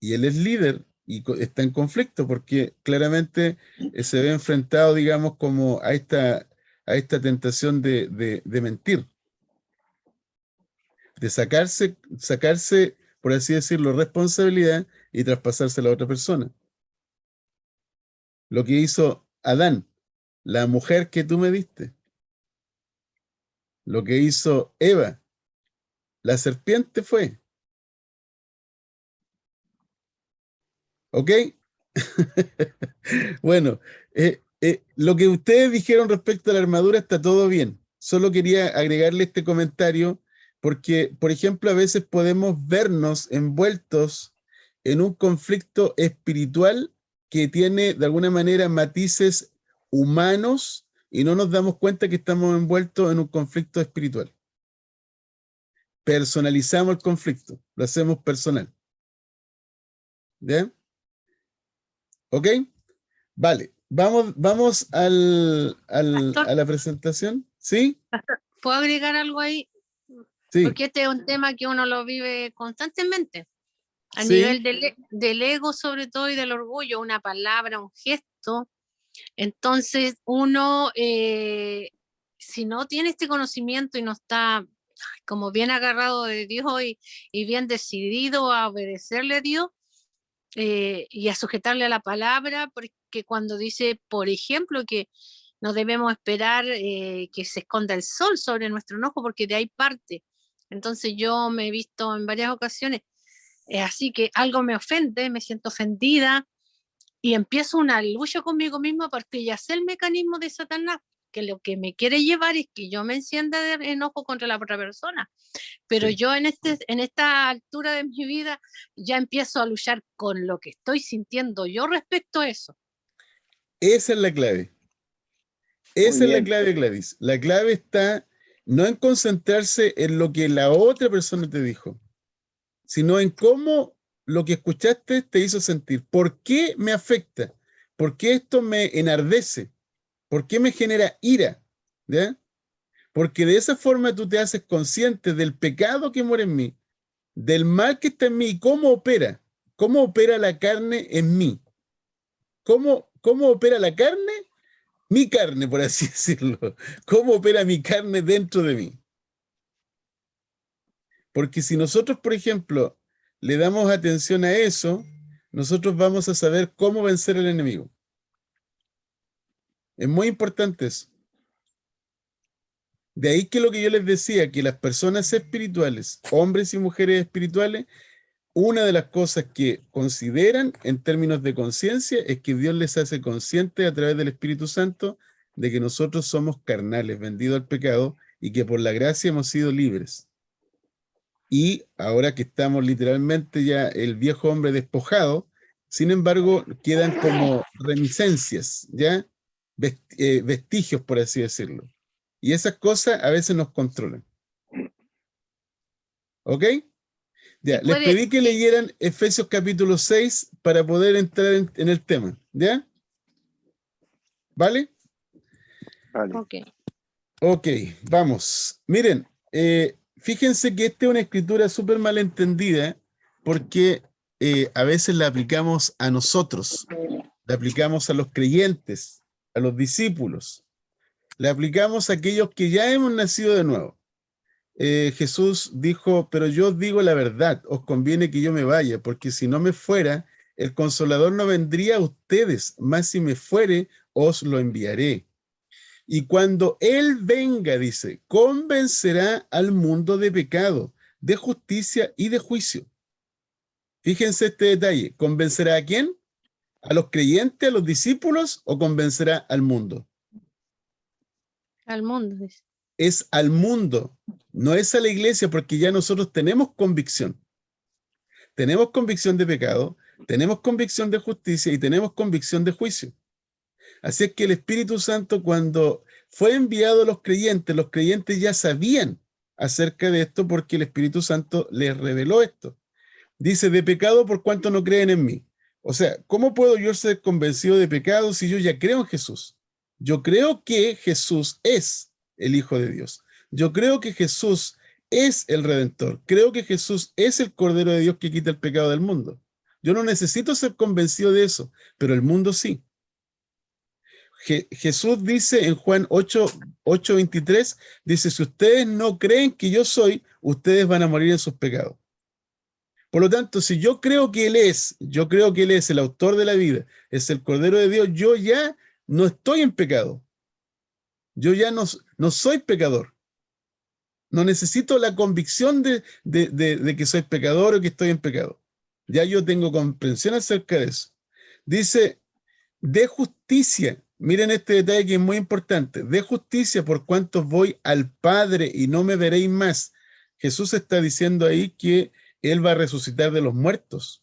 A: Y él es líder y está en conflicto porque claramente se ve enfrentado, digamos, como a esta tentación de mentir, de sacarse, por así decirlo, responsabilidad y traspasársela a otra persona. Lo que hizo Adán, la mujer que tú me diste. Lo que hizo Eva, la serpiente fue. ¿Ok? Bueno, lo que ustedes dijeron respecto a la armadura está todo bien. Solo quería agregarle este comentario porque, por ejemplo, a veces podemos vernos envueltos en un conflicto espiritual que tiene de alguna manera matices humanos y no nos damos cuenta que estamos envueltos en un conflicto espiritual. Personalizamos el conflicto, lo hacemos personal. ¿Ya? ¿Ok? Vale, vamos a
C: Pastor,
A: la presentación. ¿Sí?
C: ¿puedo agregar algo ahí?
A: Sí,
C: Porque este es un tema que uno lo vive constantemente, a
A: sí.
C: nivel del ego sobre todo y del orgullo, una palabra, un gesto. Entonces uno, si no tiene este conocimiento y no está como bien agarrado de Dios y bien decidido a obedecerle a Dios, y a sujetarle a la palabra, porque cuando dice, por ejemplo, que no debemos esperar que se esconda el sol sobre nuestro enojo, porque de ahí parte. Entonces yo me he visto en varias ocasiones, así que algo me ofende, me siento ofendida y empiezo una lucha conmigo misma porque ya sé el mecanismo de Satanás, que lo que me quiere llevar es que yo me encienda de enojo contra la otra persona. Pero
A: Sí.
C: yo en esta altura de mi vida ya empiezo a luchar con lo que estoy sintiendo yo respecto a eso.
A: Esa es la clave. Esa es la
D: bien.
A: clave, Gladys. La clave está no en concentrarse en lo que la otra persona te dijo, sino en cómo lo que escuchaste te hizo sentir. ¿Por qué me afecta? ¿Por qué esto me enardece? ¿Por qué me genera ira? ¿Ya? Porque de esa forma tú te haces consciente del pecado que mora en mí, del mal que está en mí y cómo opera la carne en mí. ¿Cómo opera la carne? Mi carne, por así decirlo. ¿Cómo opera mi carne dentro de mí? Porque si nosotros, por ejemplo, le damos atención a eso, nosotros vamos a saber cómo vencer al enemigo. Es muy importante eso. De ahí que lo que yo les decía, que las personas espirituales, hombres y mujeres espirituales, una de las cosas que consideran en términos de conciencia es que Dios les hace conscientes a través del Espíritu Santo de que nosotros somos carnales, vendidos al pecado, y que por la gracia hemos sido libres. Y ahora que estamos literalmente ya el viejo hombre despojado, sin embargo, quedan como reminiscencias, ¿ya? Vestigios, por así decirlo. Y esas cosas a veces nos controlan. ¿Ok?
C: Y
A: Ya, les
C: puede,
A: pedí que leyeran Efesios capítulo 6 para poder entrar en el tema. ¿Ya? ¿Vale?
D: Vale.
C: ok.
A: Ok, vamos. Miren, fíjense que esta es una escritura súper mal entendida porque a veces la aplicamos a nosotros, la aplicamos a los creyentes, a los discípulos, la aplicamos a aquellos que ya hemos nacido de nuevo. Jesús dijo, pero yo os digo la verdad, os conviene que yo me vaya, porque si no me fuera, el Consolador no vendría a ustedes, mas si me fuere, os lo enviaré. Y cuando Él venga, dice, convencerá al mundo de pecado, de justicia y de juicio. Fíjense este detalle, ¿convencerá a quién? ¿A los creyentes, a los discípulos o convencerá al mundo?
C: Al mundo. Dice.
A: Es al mundo, no es a la iglesia, porque ya nosotros tenemos convicción. Tenemos convicción de pecado, tenemos convicción de justicia y tenemos convicción de juicio. Así es que el Espíritu Santo, cuando fue enviado a los creyentes ya sabían acerca de esto porque el Espíritu Santo les reveló esto. Dice, de pecado por cuanto no creen en mí. O sea, ¿cómo puedo yo ser convencido de pecado si yo ya creo en Jesús? Yo creo que Jesús es el Hijo de Dios. Yo creo que Jesús es el Redentor. Creo que Jesús es el Cordero de Dios que quita el pecado del mundo. Yo no necesito ser convencido de eso, pero el mundo sí. Jesús dice en Juan 8:23, dice, si ustedes no creen que yo soy, ustedes van a morir en sus pecados. Por lo tanto, si yo creo que Él es el autor de la vida, es el Cordero de Dios, yo ya no estoy en pecado. Yo ya no soy pecador. No necesito la convicción de que soy pecador o que estoy en pecado. Ya yo tengo comprensión acerca de eso. Dice, de justicia. Miren este detalle que es muy importante. De justicia por cuanto voy al Padre y no me veréis más. Jesús está diciendo ahí que Él va a resucitar de los muertos.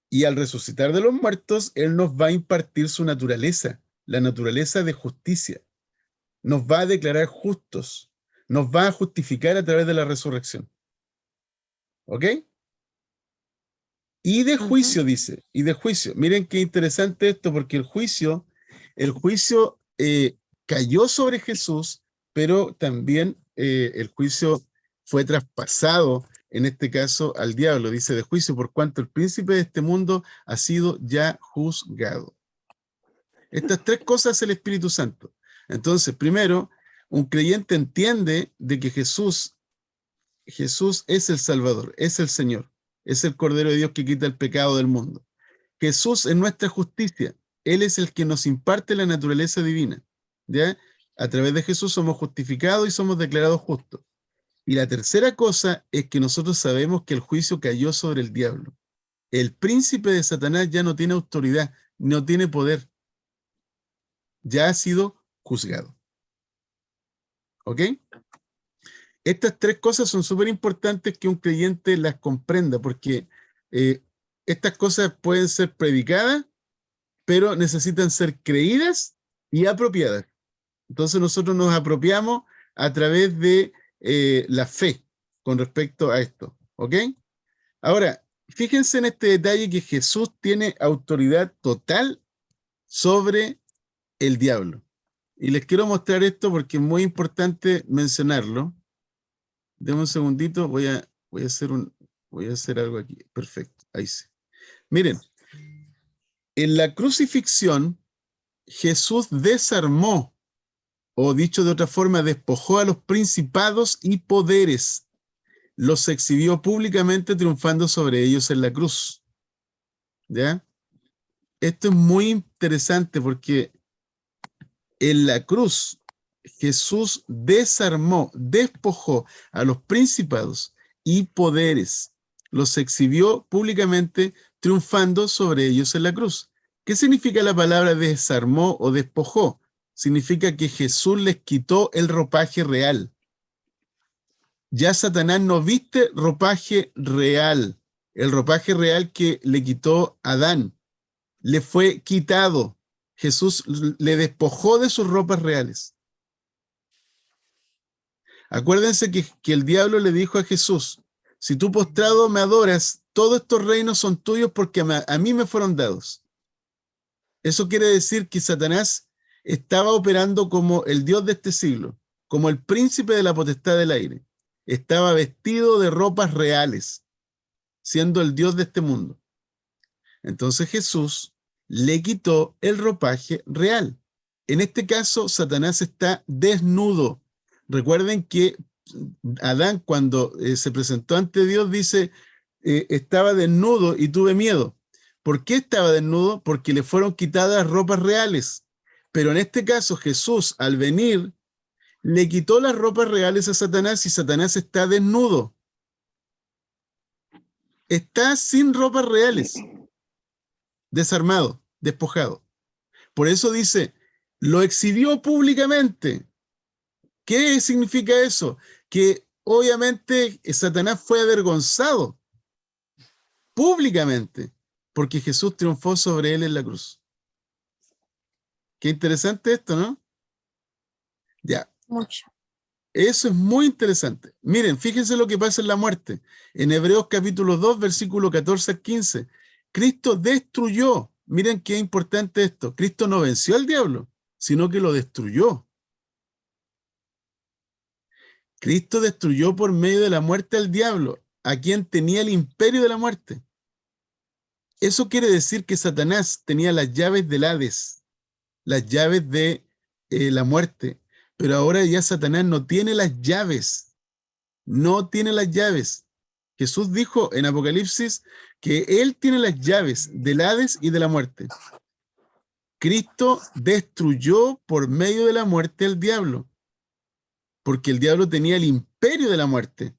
A: Y al resucitar de los muertos, Él nos va a impartir su naturaleza, la naturaleza de justicia. Nos va a declarar justos. Nos va a justificar a través de la resurrección. ¿Ok? Y de juicio, dice, y de juicio. Miren qué interesante esto, porque el juicio cayó sobre Jesús, pero también el juicio fue traspasado, en este caso, al diablo. Dice de juicio, por cuanto el príncipe de este mundo ha sido ya juzgado. Estas tres cosas es el Espíritu Santo. Entonces, primero, un creyente entiende de que Jesús es el Salvador, es el Señor. Es el Cordero de Dios que quita el pecado del mundo. Jesús es nuestra justicia. Él es el que nos imparte la naturaleza divina. ¿Ya? A través de Jesús somos justificados y somos declarados justos. Y la tercera cosa es que nosotros sabemos que el juicio cayó sobre el diablo. El príncipe de Satanás ya no tiene autoridad, no tiene poder. Ya ha sido juzgado. ¿Ok? Estas tres cosas son súper importantes que un creyente las comprenda, porque estas cosas pueden ser predicadas, pero necesitan ser creídas y apropiadas. Entonces nosotros nos apropiamos a través de la fe con respecto a esto. ¿Ok? Ahora, fíjense en este detalle que Jesús tiene autoridad total sobre el diablo. Y les quiero mostrar esto porque es muy importante mencionarlo. Deme un segundito, voy a hacer algo aquí. Perfecto, ahí sí. Miren, en la crucifixión, Jesús desarmó, o dicho de otra forma, despojó a los principados y poderes. Los exhibió públicamente triunfando sobre ellos en la cruz. ¿Ya? Esto es muy interesante porque en la cruz Jesús desarmó, despojó a los principados y poderes. Los exhibió públicamente, triunfando sobre ellos en la cruz. ¿Qué significa la palabra desarmó o despojó? Significa que Jesús les quitó el ropaje real. Ya Satanás no viste ropaje real. El ropaje real que le quitó Adán le fue quitado. Jesús le despojó de sus ropas reales. Acuérdense que el diablo le dijo a Jesús, si tú postrado me adoras, todos estos reinos son tuyos porque a mí me fueron dados. Eso quiere decir que Satanás estaba operando como el Dios de este siglo, como el príncipe de la potestad del aire. Estaba vestido de ropas reales, siendo el Dios de este mundo. Entonces Jesús le quitó el ropaje real. En este caso, Satanás está desnudo. Recuerden que Adán, cuando se presentó ante Dios, dice, estaba desnudo y tuve miedo. ¿Por qué estaba desnudo? Porque le fueron quitadas ropas reales. Pero en este caso, Jesús, al venir, le quitó las ropas reales a Satanás y Satanás está desnudo. Está sin ropas reales. Desarmado, despojado. Por eso dice, lo exhibió públicamente. ¿Qué significa eso? Que obviamente Satanás fue avergonzado públicamente. porque Jesús triunfó sobre él en la cruz. Qué interesante esto, ¿no? Ya,
C: Mucho.
A: eso es muy interesante. Miren, fíjense lo que pasa en la muerte. En Hebreos capítulo 2, versículo 14 al 15. Cristo destruyó. Miren qué importante esto. Cristo no venció al diablo, sino que lo destruyó. Cristo destruyó por medio de la muerte al diablo, a quien tenía el imperio de la muerte. Eso quiere decir que Satanás tenía las llaves del Hades, las llaves de la muerte, pero ahora ya Satanás no tiene las llaves, no tiene las llaves. Jesús dijo en Apocalipsis que Él tiene las llaves del Hades y de la muerte. Cristo destruyó por medio de la muerte al diablo, porque el diablo tenía el imperio de la muerte.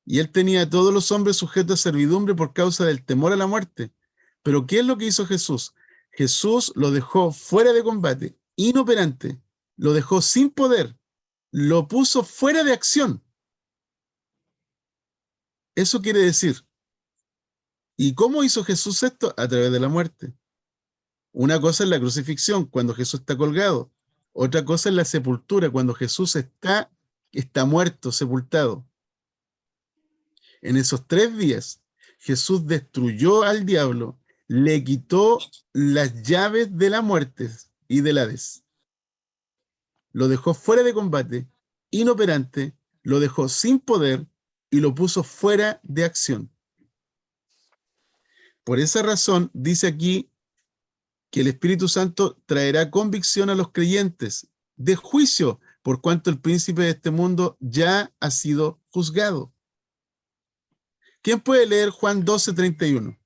A: Y él tenía a todos los hombres sujetos a servidumbre por causa del temor a la muerte. Pero ¿qué es lo que hizo Jesús? Jesús lo dejó fuera de combate, inoperante, lo dejó sin poder, lo puso fuera de acción. Eso quiere decir, ¿y cómo hizo Jesús esto? A través de la muerte. Una cosa es la crucifixión, cuando Jesús está colgado. Otra cosa es la sepultura, cuando Jesús está muerto, sepultado. En esos 3 días, Jesús destruyó al diablo, le quitó las llaves de la muerte y del Hades. Lo dejó fuera de combate, inoperante, lo dejó sin poder y lo puso fuera de acción. Por esa razón, dice aquí que el Espíritu Santo traerá convicción a los creyentes de juicio, por cuanto el príncipe de este mundo ya ha sido juzgado. ¿Quién puede leer Juan 12:31?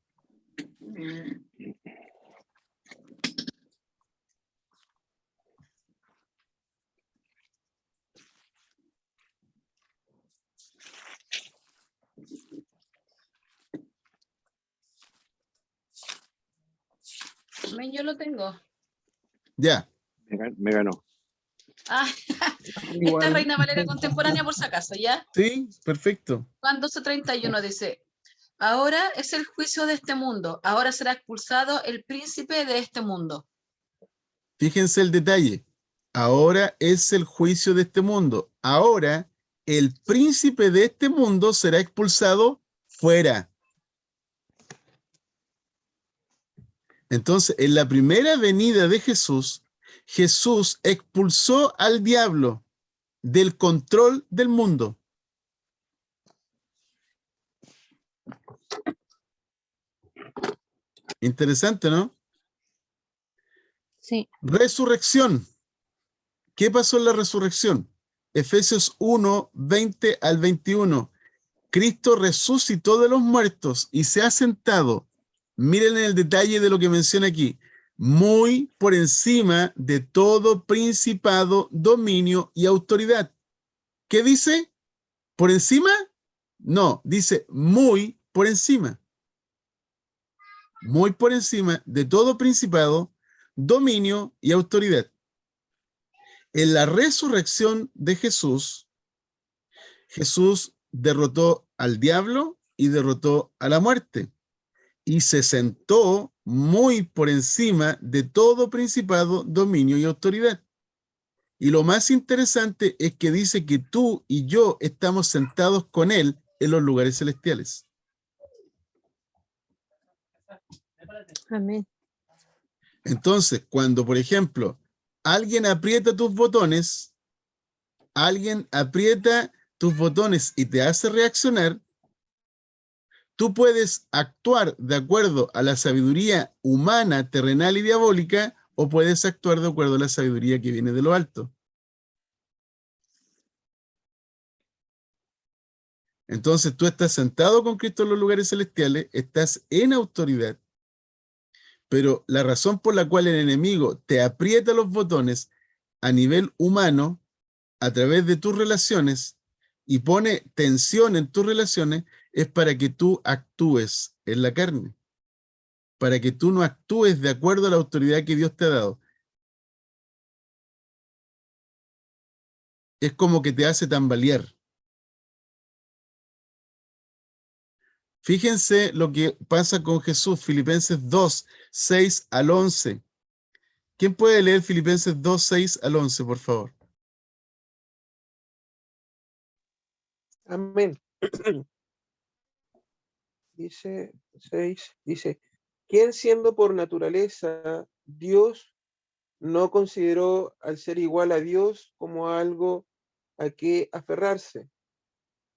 E: Amén, yo lo tengo.
A: Ya.
H: Me ganó.
E: Ah, esta es Reina Valera contemporánea por si acaso, ¿ya?
A: Sí, perfecto.
E: Juan 12:31 dice, ahora es el juicio de este mundo, ahora será expulsado el príncipe de este mundo.
A: Fíjense el detalle. Ahora es el juicio de este mundo. Ahora el príncipe de este mundo será expulsado fuera. Entonces, en la primera venida de Jesús, Jesús expulsó al diablo del control del mundo. Interesante, ¿no?
C: Sí.
A: Resurrección. ¿Qué pasó en la resurrección? Efesios 1, 20 al 21. Cristo resucitó de los muertos y se ha sentado. Miren el detalle de lo que menciona aquí. Muy por encima de todo principado, dominio y autoridad. ¿Qué dice? ¿Por encima? No, dice muy por encima. Muy por encima de todo principado, dominio y autoridad. En la resurrección de Jesús, Jesús derrotó al diablo y derrotó a la muerte. Y se sentó muy por encima de todo principado, dominio y autoridad. Y lo más interesante es que dice que tú y yo estamos sentados con Él en los lugares celestiales.
C: Amén.
A: Entonces, cuando, por ejemplo, alguien aprieta tus botones y te hace reaccionar, tú puedes actuar de acuerdo a la sabiduría humana, terrenal y diabólica, o puedes actuar de acuerdo a la sabiduría que viene de lo alto. Entonces tú estás sentado con Cristo en los lugares celestiales, estás en autoridad, pero la razón por la cual el enemigo te aprieta los botones a nivel humano, a través de tus relaciones, y pone tensión en tus relaciones, es para que tú actúes en la carne, para que tú no actúes de acuerdo a la autoridad que Dios te ha dado. Es como que te hace tambalear. Fíjense lo que pasa con Jesús, Filipenses 2, 6 al 11. ¿Quién puede leer Filipenses 2, 6 al 11, por favor?
F: Amén. Dice 6, dice, ¿quién siendo por naturaleza Dios no consideró al ser igual a Dios como algo a que aferrarse?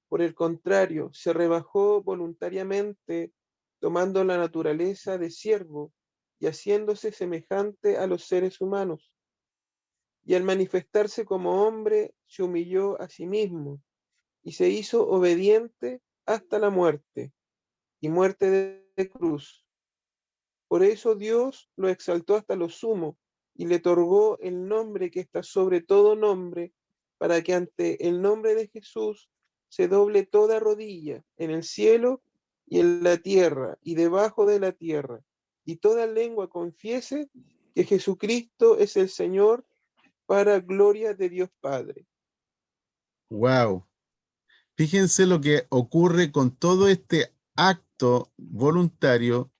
F: Por el contrario, se rebajó voluntariamente, tomando la naturaleza de siervo y haciéndose semejante a los seres humanos. Y al manifestarse como hombre, se humilló a sí mismo y se hizo obediente hasta la muerte, y muerte de cruz. Por eso Dios lo exaltó hasta lo sumo y le otorgó el nombre que está sobre todo nombre, para que ante el nombre de Jesús se doble toda rodilla en el cielo y en la tierra y debajo de la tierra, y toda lengua confiese que Jesucristo es el Señor, para gloria de Dios Padre.
A: Wow. Fíjense lo que ocurre con todo este acto voluntario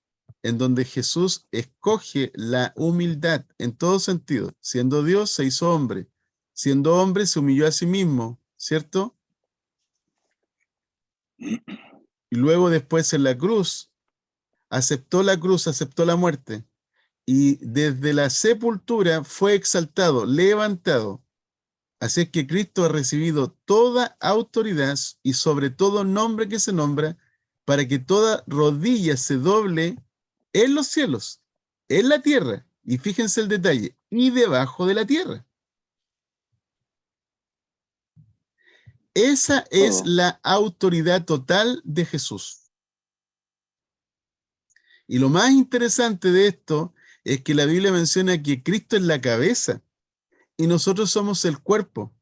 A: en donde Jesús escoge la humildad en todo sentido. Siendo Dios, se hizo hombre. Siendo hombre, se humilló a sí mismo, ¿cierto? Y luego después en la cruz, aceptó la muerte. Y desde la sepultura fue exaltado, levantado. Así es que Cristo ha recibido toda autoridad y sobre todo nombre que se nombra, para que toda rodilla se doble en los cielos, en la tierra, y fíjense el detalle, y debajo de la tierra. Esa es la autoridad total de Jesús. Y lo más interesante de esto es que la Biblia menciona que Cristo es la cabeza y nosotros somos el cuerpo.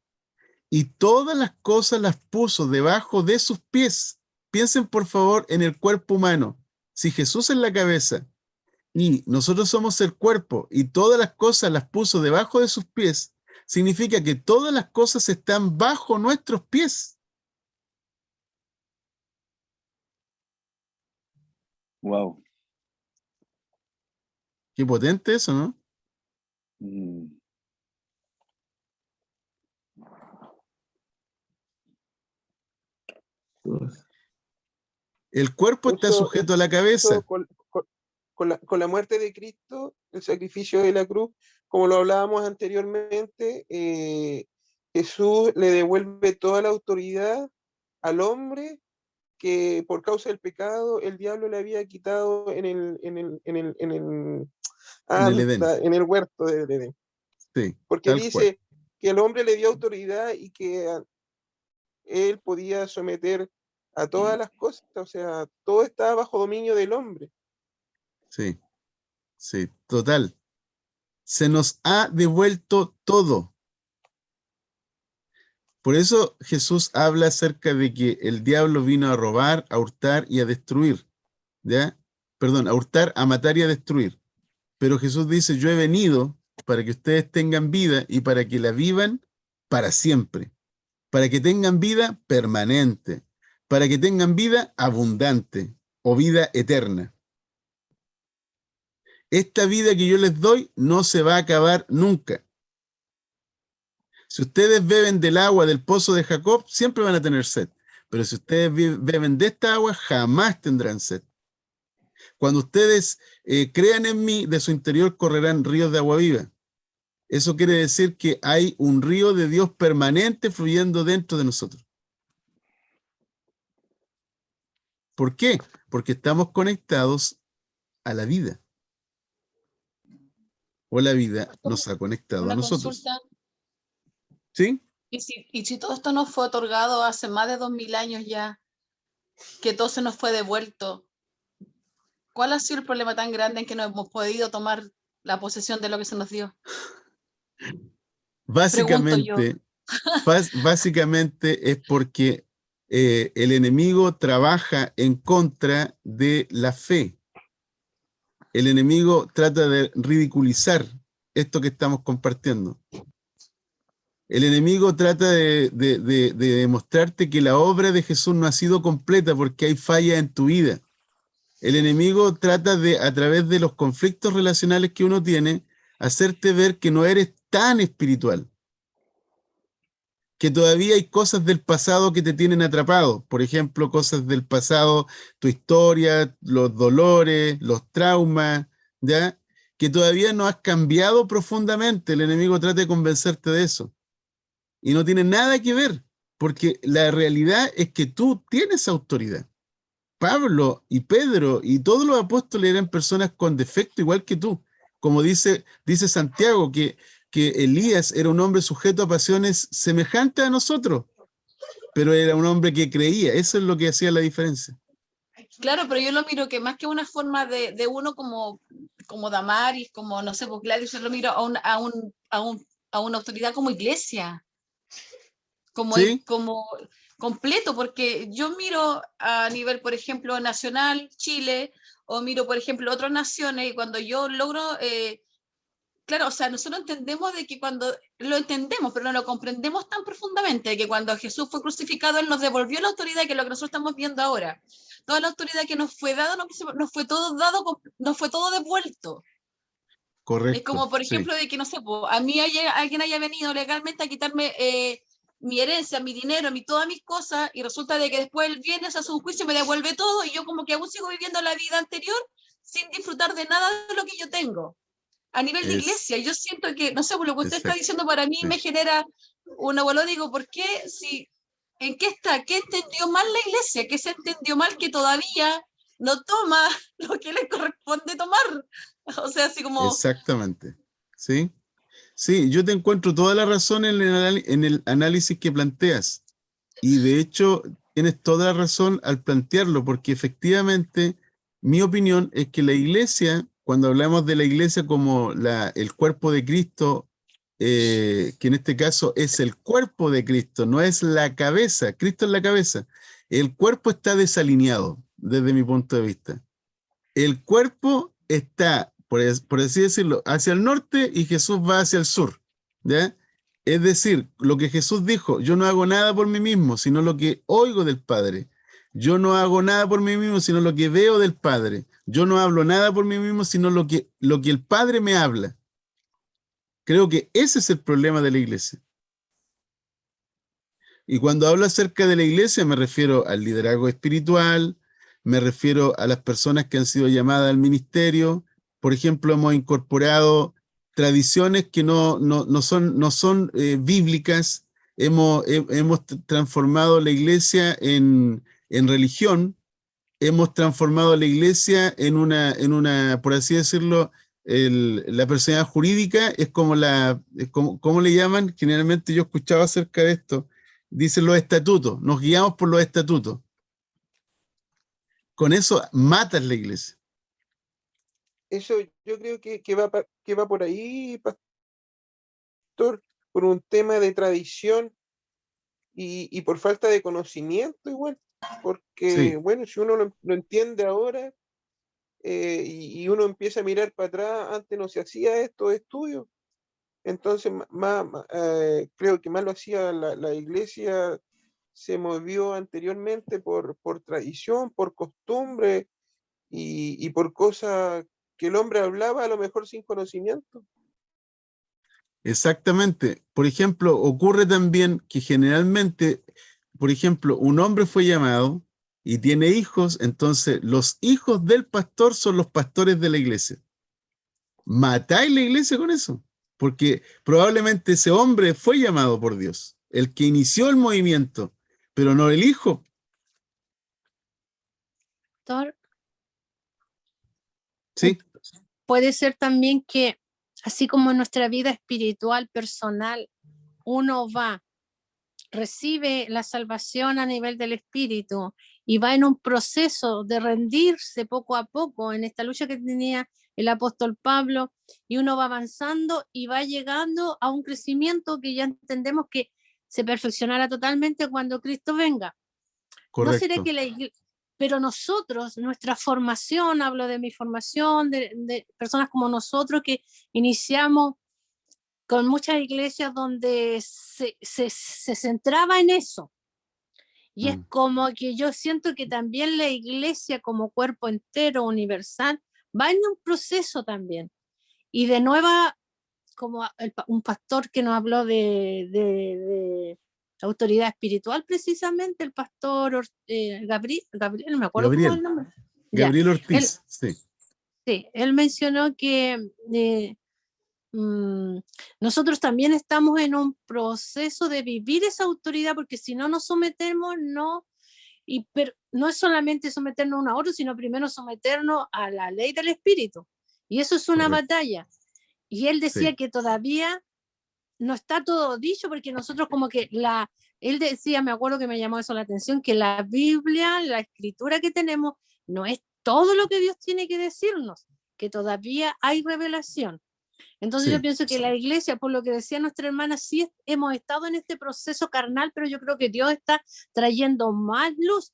A: Y todas las cosas las puso debajo de sus pies. Piensen por favor en el cuerpo humano. Si Jesús es la cabeza y nosotros somos el cuerpo y todas las cosas las puso debajo de sus pies, significa que todas las cosas están bajo nuestros pies.
H: Wow.
A: Qué potente eso, ¿no? El cuerpo está sujeto a la cabeza.
F: Con la muerte de Cristo, el sacrificio de la cruz, como lo hablábamos anteriormente, Jesús le devuelve toda la autoridad al hombre que por causa del pecado el diablo le había quitado en el
A: Edén.
F: huerto de Edén.
A: Sí,
F: porque
A: tal
F: dice
A: cual.
F: que el hombre le dio autoridad y que él podía someter a todas las cosas, o sea, todo estaba bajo dominio del hombre.
A: Sí, sí, total. Se nos ha devuelto todo. Por eso Jesús habla acerca de que el diablo vino a robar, a hurtar y a destruir. ¿Ya? Perdón, a hurtar, a matar y a destruir. Pero Jesús dice, yo he venido para que ustedes tengan vida y para que la vivan para siempre. Para que tengan vida permanente. Para que tengan vida abundante o vida eterna. Esta vida que yo les doy no se va a acabar nunca. Si ustedes beben del agua del pozo de Jacob, siempre van a tener sed. Pero si ustedes beben de esta agua, jamás tendrán sed. Cuando ustedes crean en mí, de su interior correrán ríos de agua viva. Eso quiere decir que hay un río de Dios permanente fluyendo dentro de nosotros. ¿Por qué? Porque estamos conectados a la vida. O la vida nos ha conectado a
E: Una
A: nosotros.
E: consulta.
A: ¿Sí?
E: Y si todo esto nos fue otorgado hace más de 2000 años ya, que todo se nos fue devuelto, ¿cuál ha sido el problema tan grande en que no hemos podido tomar la posesión de lo que se nos dio?
A: Básicamente es porque el enemigo trabaja en contra de la fe. El enemigo trata de ridiculizar esto que estamos compartiendo. El enemigo trata de demostrarte que la obra de Jesús no ha sido completa porque hay falla en tu vida. El enemigo trata de, a través de los conflictos relacionales que uno tiene, hacerte ver que no eres tan espiritual, que todavía hay cosas del pasado que te tienen atrapado. Por ejemplo, cosas del pasado, tu historia, los dolores, los traumas, ¿ya? Que todavía no has cambiado profundamente. El enemigo trata de convencerte de eso. Y no tiene nada que ver, porque la realidad es que tú tienes autoridad. Pablo y Pedro y todos los apóstoles eran personas con defecto igual que tú. Como dice Santiago, que Elías era un hombre sujeto a pasiones semejantes a nosotros, pero era un hombre que creía. Eso es lo que hacía la diferencia.
E: Claro, pero yo lo miro que más que una forma de uno como Damaris, como no sé, pues Gladys, yo lo miro a una autoridad como iglesia,
A: ¿Sí?
E: como completo, porque yo miro a nivel, por ejemplo, nacional, Chile, o miro, por ejemplo, otras naciones, y cuando yo logro, claro, o sea, nosotros entendemos de que cuando lo entendemos, pero no lo comprendemos tan profundamente, que cuando Jesús fue crucificado, Él nos devolvió la autoridad, que es lo que nosotros estamos viendo ahora. Toda la autoridad que nos fue dada, nos fue todo dado, nos fue todo devuelto. Es
A: Correcto,
E: como, por
A: sí.
E: ejemplo, de que, no sé, a mí alguien haya venido legalmente a quitarme mi herencia, mi dinero, todas mis cosas, y resulta de que después él viene, hace un juicio, me devuelve todo, y yo como que aún sigo viviendo la vida anterior sin disfrutar de nada de lo que yo tengo. A nivel de
A: Es
E: iglesia, yo siento que, no sé, por lo que usted está
A: exacto.
E: diciendo para mí
A: Sí.
E: me genera una bola, digo, ¿por qué? ¿En qué está? ¿Qué entendió mal la iglesia? ¿Qué se entendió mal que todavía no toma lo que le corresponde tomar? O sea, así como...
A: Exactamente. ¿Sí? Sí, yo te encuentro toda la razón en el análisis que planteas. Y de hecho, tienes toda la razón al plantearlo, porque efectivamente mi opinión es que la iglesia, cuando hablamos de la iglesia como el cuerpo de Cristo, que en este caso es el cuerpo de Cristo, no es la cabeza, Cristo es la cabeza. El cuerpo está desalineado desde mi punto de vista. El cuerpo está, por así decirlo, hacia el norte y Jesús va hacia el sur, ¿ya? Es decir, lo que Jesús dijo, yo no hago nada por mí mismo, sino lo que oigo del Padre. Yo no hago nada por mí mismo, sino lo que veo del Padre. Yo no hablo nada por mí mismo, sino lo que el Padre me habla. Creo que ese es el problema de la iglesia. Y cuando hablo acerca de la iglesia, me refiero al liderazgo espiritual, me refiero a las personas que han sido llamadas al ministerio. Por ejemplo, hemos incorporado tradiciones que no son bíblicas. Hemos transformado la iglesia en religión. Hemos transformado la iglesia en una, por así decirlo, la personalidad jurídica es como ¿cómo le llaman? Generalmente yo escuchaba acerca de esto. Dicen los estatutos, nos guiamos por los estatutos. Con eso matas la iglesia.
F: Eso yo creo que va por ahí, pastor, por un tema de tradición y por falta de conocimiento igual. Porque,
A: Sí,
F: bueno, si uno lo entiende ahora y uno empieza a mirar para atrás, antes no se hacía estos estudios. Entonces, creo que más lo hacía la iglesia, se movió anteriormente por tradición, por costumbre y por cosas que el hombre hablaba a lo mejor sin conocimiento.
A: exactamente. Por ejemplo, ocurre también que generalmente, por ejemplo, un hombre fue llamado y tiene hijos, entonces los hijos del pastor son los pastores de la iglesia. Matáis la iglesia con eso, porque probablemente ese hombre fue llamado por Dios, el que inició el movimiento, pero no el hijo.
C: Doctor,
A: Sí,
C: puede ser también que, así como en nuestra vida espiritual, personal, uno recibe la salvación a nivel del espíritu y va en un proceso de rendirse poco a poco en esta lucha que tenía el apóstol Pablo, y uno va avanzando y va llegando a un crecimiento que ya entendemos que se perfeccionará totalmente cuando Cristo venga. ¿No será
A: correcto.
C: que pero nosotros, nuestra formación, hablo de mi formación, de personas como nosotros que iniciamos con muchas iglesias donde se centraba en eso. Y es
A: Mm.
C: como que yo siento que también la iglesia como cuerpo entero, universal, va en un proceso también. Y de nueva, como un pastor que nos habló de autoridad espiritual, precisamente, el pastor Gabriel, no me acuerdo cómo es el
A: Gabriel,
C: nombre. Ya,
A: Gabriel
C: él,
A: Ortiz, sí.
C: sí, él mencionó que nosotros también estamos en un proceso de vivir esa autoridad, porque si no nos sometemos, no, pero no es solamente someternos a una orden, sino primero someternos a la ley del espíritu. Y eso es una
A: Correcto.
C: batalla. Y él decía
A: Sí.
C: que todavía no está todo dicho, porque nosotros como que él decía, me acuerdo que me llamó eso la atención, que la Biblia, la escritura que tenemos, no es todo lo que Dios tiene que decirnos, que todavía hay revelación. Entonces yo
A: Sí.
C: pienso que la iglesia, por lo que decía nuestra hermana, sí hemos estado en este proceso carnal, pero yo creo que Dios está trayendo más luz,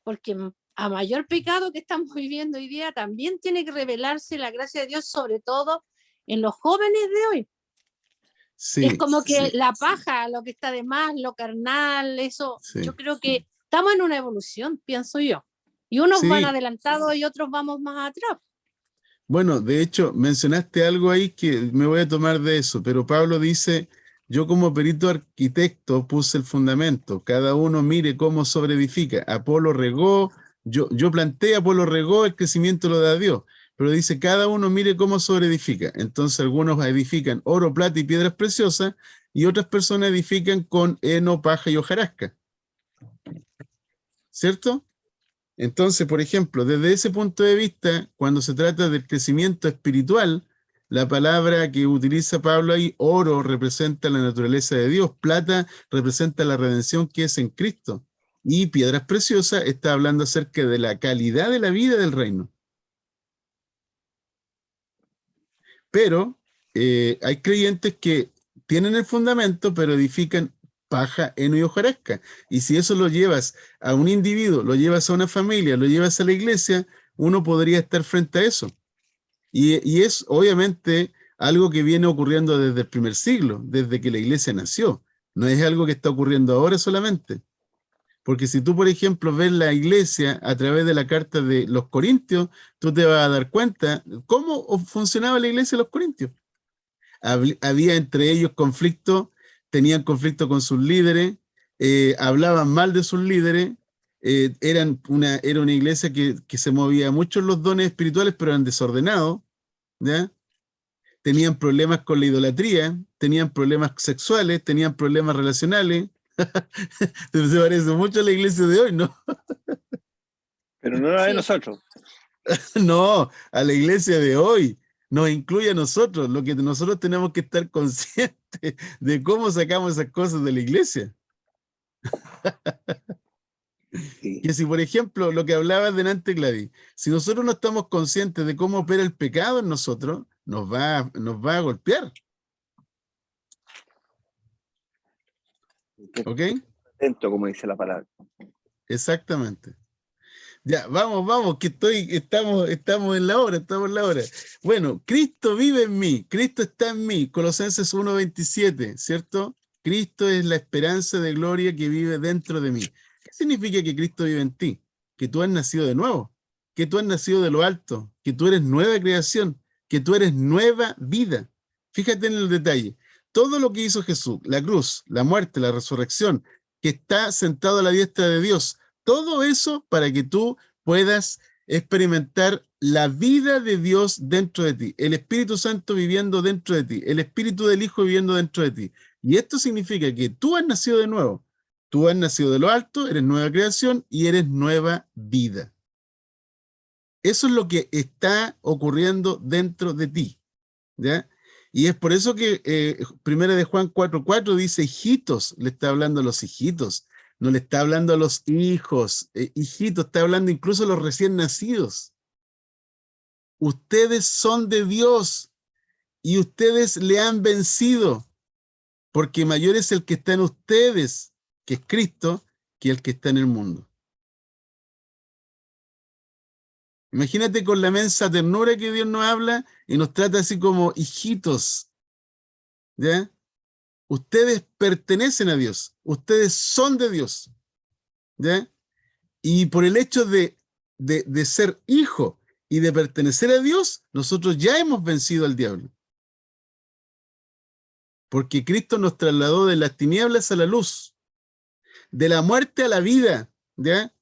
C: porque a mayor pecado que estamos viviendo hoy día, también tiene que revelarse la gracia de Dios, sobre todo en los jóvenes de hoy.
A: Sí,
C: Es como que
A: sí,
C: la paja, lo que está de más, lo carnal, eso,
A: sí.
C: yo creo que estamos en una evolución, pienso yo. Y unos van
A: Sí,
C: adelantados y otros vamos más atrás.
A: bueno, de hecho, mencionaste algo ahí que me voy a tomar de eso, pero Pablo dice, yo como perito arquitecto puse el fundamento, cada uno mire cómo sobreedifica. Apolo regó, yo planté, Apolo regó, el crecimiento lo da Dios, pero dice, cada uno mire cómo sobreedifica. Entonces algunos edifican oro, plata y piedras preciosas, y otras personas edifican con heno, paja y hojarasca, ¿cierto? Entonces, por ejemplo, desde ese punto de vista, cuando se trata del crecimiento espiritual, la palabra que utiliza Pablo ahí, oro, representa la naturaleza de Dios, plata representa la redención que es en Cristo, y piedras preciosas está hablando acerca de la calidad de la vida del reino. Pero hay creyentes que tienen el fundamento, pero edifican paja, heno y hojarasca. Y si eso lo llevas a un individuo, lo llevas a una familia, lo llevas a la iglesia, uno podría estar frente a eso. Y es obviamente algo que viene ocurriendo desde el primer siglo, desde que la iglesia nació. No es algo que está ocurriendo ahora solamente. Porque si tú, por ejemplo, ves la iglesia a través de la carta de los Corintios, tú te vas a dar cuenta cómo funcionaba la iglesia de los Corintios. Había entre ellos conflicto, tenían conflicto con sus líderes, hablaban mal de sus líderes, era una iglesia que se movía mucho en los dones espirituales, pero eran desordenados, ¿ya? Tenían problemas con la idolatría, tenían problemas sexuales, tenían problemas relacionales. Se parece mucho a la iglesia de hoy, ¿no?
D: Pero no la de
C: Sí.
D: nosotros.
A: No, a la iglesia de hoy. Nos incluye a nosotros, lo que nosotros tenemos que estar conscientes de cómo sacamos esas cosas de la iglesia.
D: Sí.
A: Que si, por ejemplo, lo que hablabas delante, Gladys, si nosotros no estamos conscientes de cómo opera el pecado en nosotros, nos va a golpear. ¿Ok?
D: Atento, como dice la palabra.
A: Exactamente. Ya, vamos, que estamos en la hora, estamos en la hora. Bueno, Cristo vive en mí, Cristo está en mí, Colosenses 1:27, ¿cierto? Cristo es la esperanza de gloria que vive dentro de mí. ¿Qué significa que Cristo vive en ti? Que tú has nacido de nuevo, que tú has nacido de lo alto, que tú eres nueva creación, que tú eres nueva vida. Fíjate en el detalle. Todo lo que hizo Jesús, la cruz, la muerte, la resurrección, que está sentado a la diestra de Dios, todo eso para que tú puedas experimentar la vida de Dios dentro de ti, el Espíritu Santo viviendo dentro de ti, el Espíritu del Hijo viviendo dentro de ti. Y esto significa que tú has nacido de nuevo, tú has nacido de lo alto, eres nueva creación y eres nueva vida. Eso es lo que está ocurriendo dentro de ti, ¿ya? Y es por eso que Primera de Juan 4:4 dice, hijitos, le está hablando a los hijitos, no le está hablando a los hijos, hijitos, está hablando incluso a los recién nacidos. Ustedes son de Dios y ustedes le han vencido, porque mayor es el que está en ustedes, que es Cristo, que el que está en el mundo. Imagínate con la mensa ternura que Dios nos habla y nos trata así como hijitos. ¿Ya? Ustedes pertenecen a Dios, ustedes son de Dios, ¿ya? Y por el hecho de ser hijo y de pertenecer a Dios, nosotros ya hemos vencido al diablo. Porque Cristo nos trasladó de las tinieblas a la luz, de la muerte a la vida, ¿ya?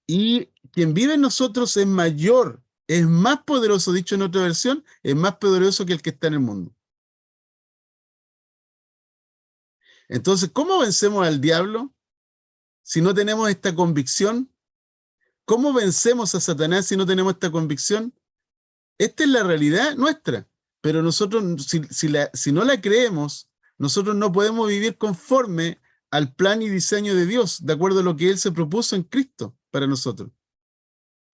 A: Y quien vive en nosotros es mayor, es más poderoso, dicho en otra versión, es más poderoso que el que está en el mundo. Entonces, ¿cómo vencemos al diablo si no tenemos esta convicción? ¿Cómo vencemos a Satanás si no tenemos esta convicción? Esta es la realidad nuestra, pero nosotros, si no la creemos, nosotros no podemos vivir conforme al plan y diseño de Dios, de acuerdo a lo que Él se propuso en Cristo para nosotros.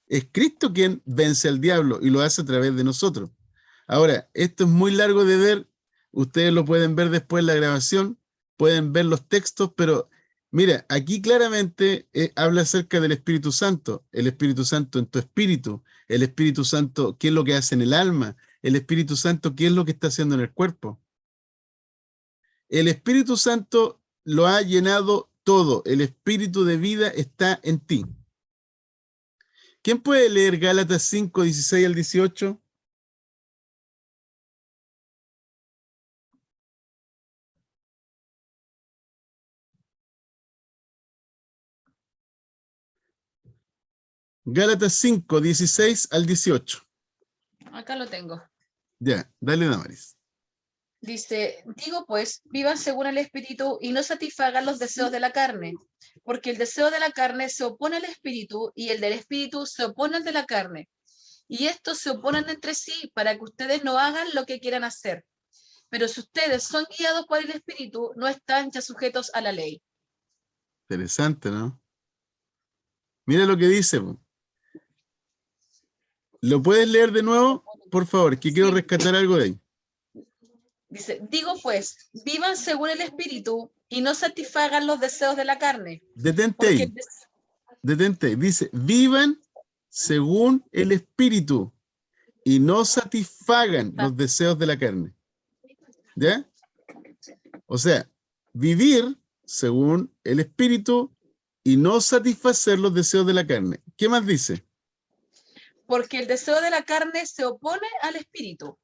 A: Es Cristo quien vence al diablo y lo hace a través de nosotros. Ahora, esto es muy largo de ver, ustedes lo pueden ver después en la grabación, pueden ver los textos, pero mira, aquí claramente habla acerca del Espíritu Santo, el Espíritu Santo en tu espíritu, el Espíritu Santo, qué es lo que hace en el alma, el Espíritu Santo, qué es lo que está haciendo en el cuerpo. El Espíritu Santo lo ha llenado todo, el Espíritu de vida está en ti. ¿Quién puede leer Gálatas 5, 16 al 18? Gálatas 5, 16 al 18.
E: Acá lo tengo.
A: Ya, dale, Damaris.
E: Dice, digo pues, vivan según el Espíritu y no satisfagan los deseos de la carne, porque el deseo de la carne se opone al Espíritu y el del Espíritu se opone al de la carne. Y estos se oponen entre sí para que ustedes no hagan lo que quieran hacer. Pero si ustedes son guiados por el Espíritu, no están ya sujetos a la ley.
A: Interesante, ¿no? Mira lo que dice. ¿Lo puedes leer de nuevo? Por favor, que quiero
E: Sí.
A: rescatar algo de ahí.
E: Dice, digo pues, vivan según el Espíritu y no satisfagan los deseos de la carne.
A: Detente
E: Porque
A: ahí,
E: el
A: detente ahí. Dice, vivan según el Espíritu y no satisfagan los deseos de la carne. ¿Ya? O sea, vivir según el Espíritu y no satisfacer los deseos de la carne. ¿Qué más dice?
E: Porque el deseo de la carne se opone al Espíritu.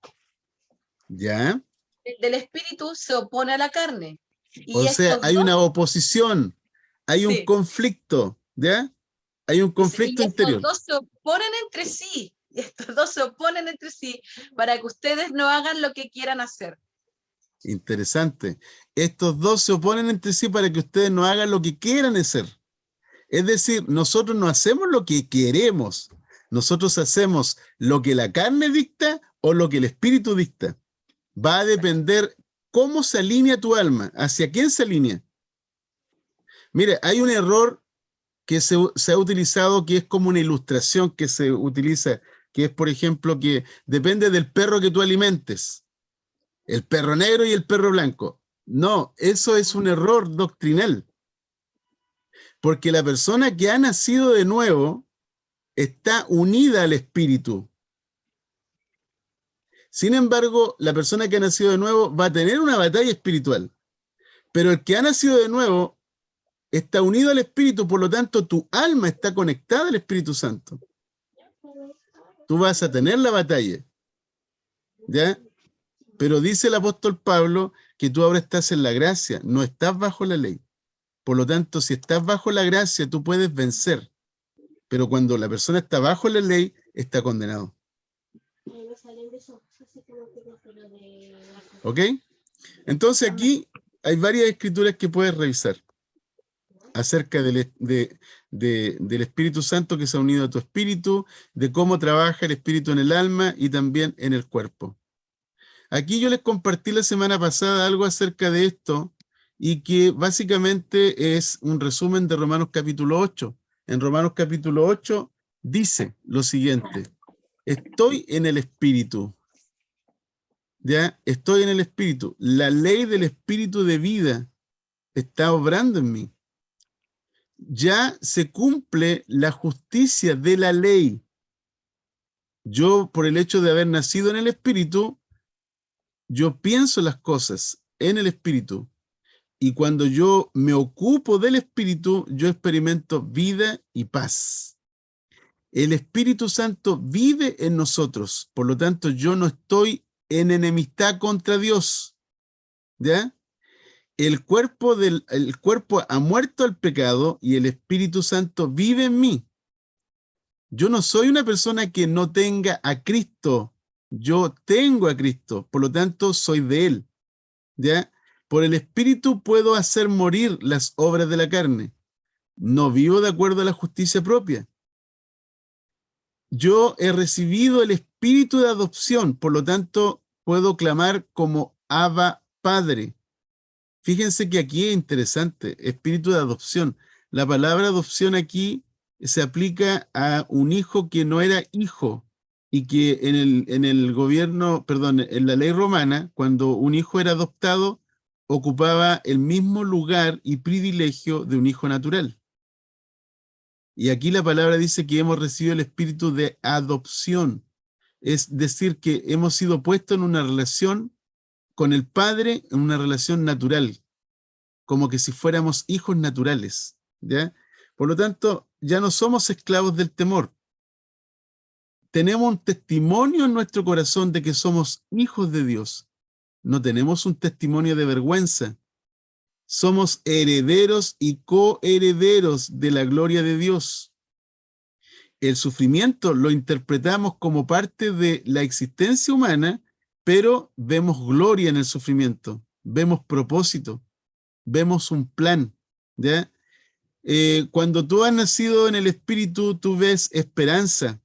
A: ¿Ya?
E: El del Espíritu se opone a la carne. Y
A: O sea,
E: estos
A: hay
E: dos,
A: una oposición, hay un
E: sí,
A: conflicto, ¿ya? Hay un
E: dice,
A: conflicto
E: y estos
A: interior.
E: dos se oponen entre sí. Y estos dos se oponen entre sí para que ustedes no hagan lo que quieran hacer.
A: Interesante. Estos dos se oponen entre sí para que ustedes no hagan lo que quieran hacer. Es decir, nosotros no hacemos lo que queremos. Nosotros hacemos lo que la carne dicta o lo que el espíritu dicta. Va a depender cómo se alinea tu alma, hacia quién se alinea. Mire, hay un error que se ha utilizado que es como una ilustración que se utiliza, que es, por ejemplo, que depende del perro que tú alimentes. El perro negro y el perro blanco. No, eso es un error doctrinal. Porque la persona que ha nacido de nuevo está unida al espíritu. Sin embargo, la persona que ha nacido de nuevo va a tener una batalla espiritual. Pero el que ha nacido de nuevo está unido al espíritu, por lo tanto tu alma está conectada al Espíritu Santo. Tú vas a tener la batalla. ¿Ya? Pero dice el apóstol Pablo que tú ahora estás en la gracia, no estás bajo la ley. Por lo tanto, si estás bajo la gracia, tú puedes vencer. Pero cuando la persona está bajo la ley, está condenado. ¿Ok? Entonces aquí hay varias escrituras que puedes revisar acerca del Espíritu Santo que se ha unido a tu espíritu, de cómo trabaja el espíritu en el alma y también en el cuerpo. Aquí yo les compartí la semana pasada algo acerca de esto y que básicamente es un resumen de Romanos capítulo 8. En Romanos capítulo 8 dice lo siguiente: estoy en el espíritu. ¿Ya? Estoy en el espíritu. La ley del espíritu de vida está obrando en mí. Ya se cumple la justicia de la ley. Yo, por el hecho de haber nacido en el espíritu, yo pienso las cosas en el Espíritu. Y cuando yo me ocupo del Espíritu, yo experimento vida y paz. El Espíritu Santo vive en nosotros, por lo tanto yo no estoy en enemistad contra Dios, ¿ya? El cuerpo ha muerto al pecado y el Espíritu Santo vive en mí. Yo no soy una persona que no tenga a Cristo, yo tengo a Cristo, por lo tanto soy de Él, ¿ya? Por el Espíritu puedo hacer morir las obras de la carne. No vivo de acuerdo a la justicia propia. Yo he recibido el espíritu de adopción, por lo tanto, puedo clamar como Abba Padre. Fíjense que aquí es interesante, espíritu de adopción. La palabra adopción aquí se aplica a un hijo que no era hijo y que en el gobierno, perdón, en la ley romana, cuando un hijo era adoptado, ocupaba el mismo lugar y privilegio de un hijo natural. Y aquí la palabra dice que hemos recibido el espíritu de adopción. Es decir, que hemos sido puestos en una relación con el Padre, en una relación natural, como que si fuéramos hijos naturales, ¿ya? Por lo tanto, ya no somos esclavos del temor. Tenemos un testimonio en nuestro corazón de que somos hijos de Dios. No tenemos un testimonio de vergüenza. Somos herederos y coherederos de la gloria de Dios. El sufrimiento lo interpretamos como parte de la existencia humana, pero vemos gloria en el sufrimiento, vemos propósito, vemos un plan, ¿ya? Cuando tú has nacido en el Espíritu, tú ves esperanza,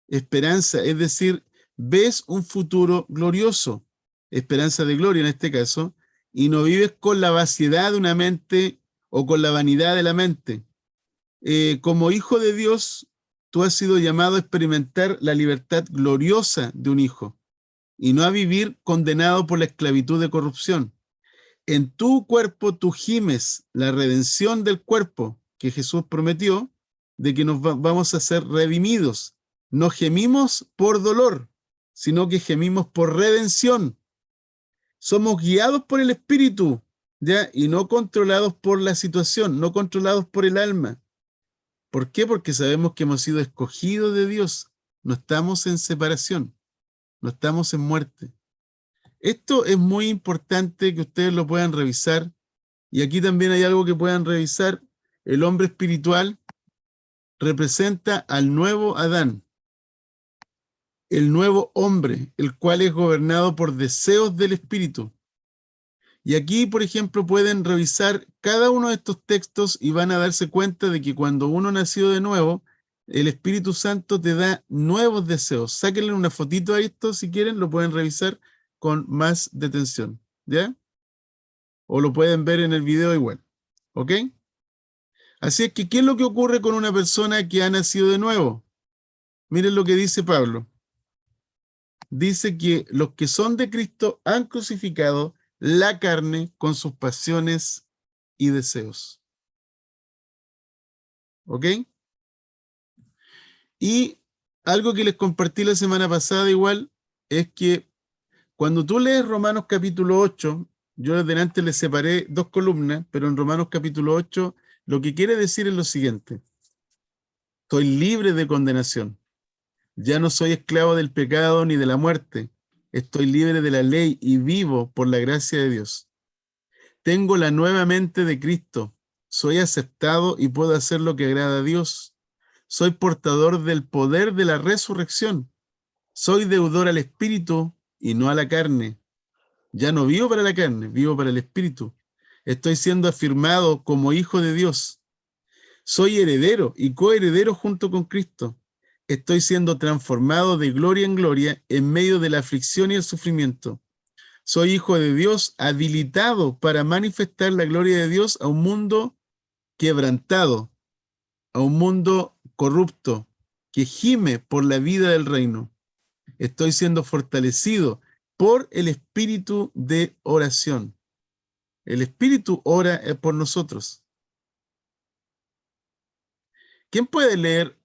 A: es decir, ves un futuro glorioso, esperanza de gloria en este caso, y no vives con la vaciedad de una mente o con la vanidad de la mente. Como hijo de Dios, tú has sido llamado a experimentar la libertad gloriosa de un hijo y no a vivir condenado por la esclavitud de corrupción. En tu cuerpo tú gimes la redención del cuerpo que Jesús prometió, de que vamos a ser redimidos. No gemimos por dolor, sino que gemimos por redención. Somos guiados por el Espíritu, ¿ya? Y no controlados por la situación, no controlados por el alma. ¿Por qué? Porque sabemos que hemos sido escogidos de Dios. No estamos en separación, no estamos en muerte. Esto es muy importante que ustedes lo puedan revisar. Y aquí también hay algo que puedan revisar. El hombre espiritual representa al nuevo Adán, el nuevo hombre, el cual es gobernado por deseos del espíritu. Y aquí, por ejemplo, pueden revisar cada uno de estos textos y van a darse cuenta de que cuando uno nació de nuevo, el Espíritu Santo te da nuevos deseos. Sáquenle una fotito a esto si quieren, lo pueden revisar con más detención, ¿ya? O lo pueden ver en el video igual, ¿ok? Así es que, ¿qué es lo que ocurre con una persona que ha nacido de nuevo? Miren lo que dice Pablo. Dice que los que son de Cristo han crucificado la carne con sus pasiones y deseos. ¿Ok? Y algo que les compartí la semana pasada igual es que cuando tú lees Romanos capítulo 8, yo desde antes les separé dos columnas, pero en Romanos capítulo 8 lo que quiere decir es lo siguiente. Estoy libre de condenación. Ya no soy esclavo del pecado ni de la muerte. Estoy libre de la ley y vivo por la gracia de Dios. Tengo la nueva mente de Cristo. Soy aceptado y puedo hacer lo que agrada a Dios. Soy portador del poder de la resurrección. Soy deudor al Espíritu y no a la carne. Ya no vivo para la carne, vivo para el Espíritu. Estoy siendo afirmado como hijo de Dios. Soy heredero y coheredero junto con Cristo. Estoy siendo transformado de gloria en gloria en medio de la aflicción y el sufrimiento. Soy hijo de Dios, habilitado para manifestar la gloria de Dios a un mundo quebrantado, a un mundo corrupto, que gime por la vida del reino. Estoy siendo fortalecido por el espíritu de oración. El espíritu ora por nosotros. ¿Quién puede leer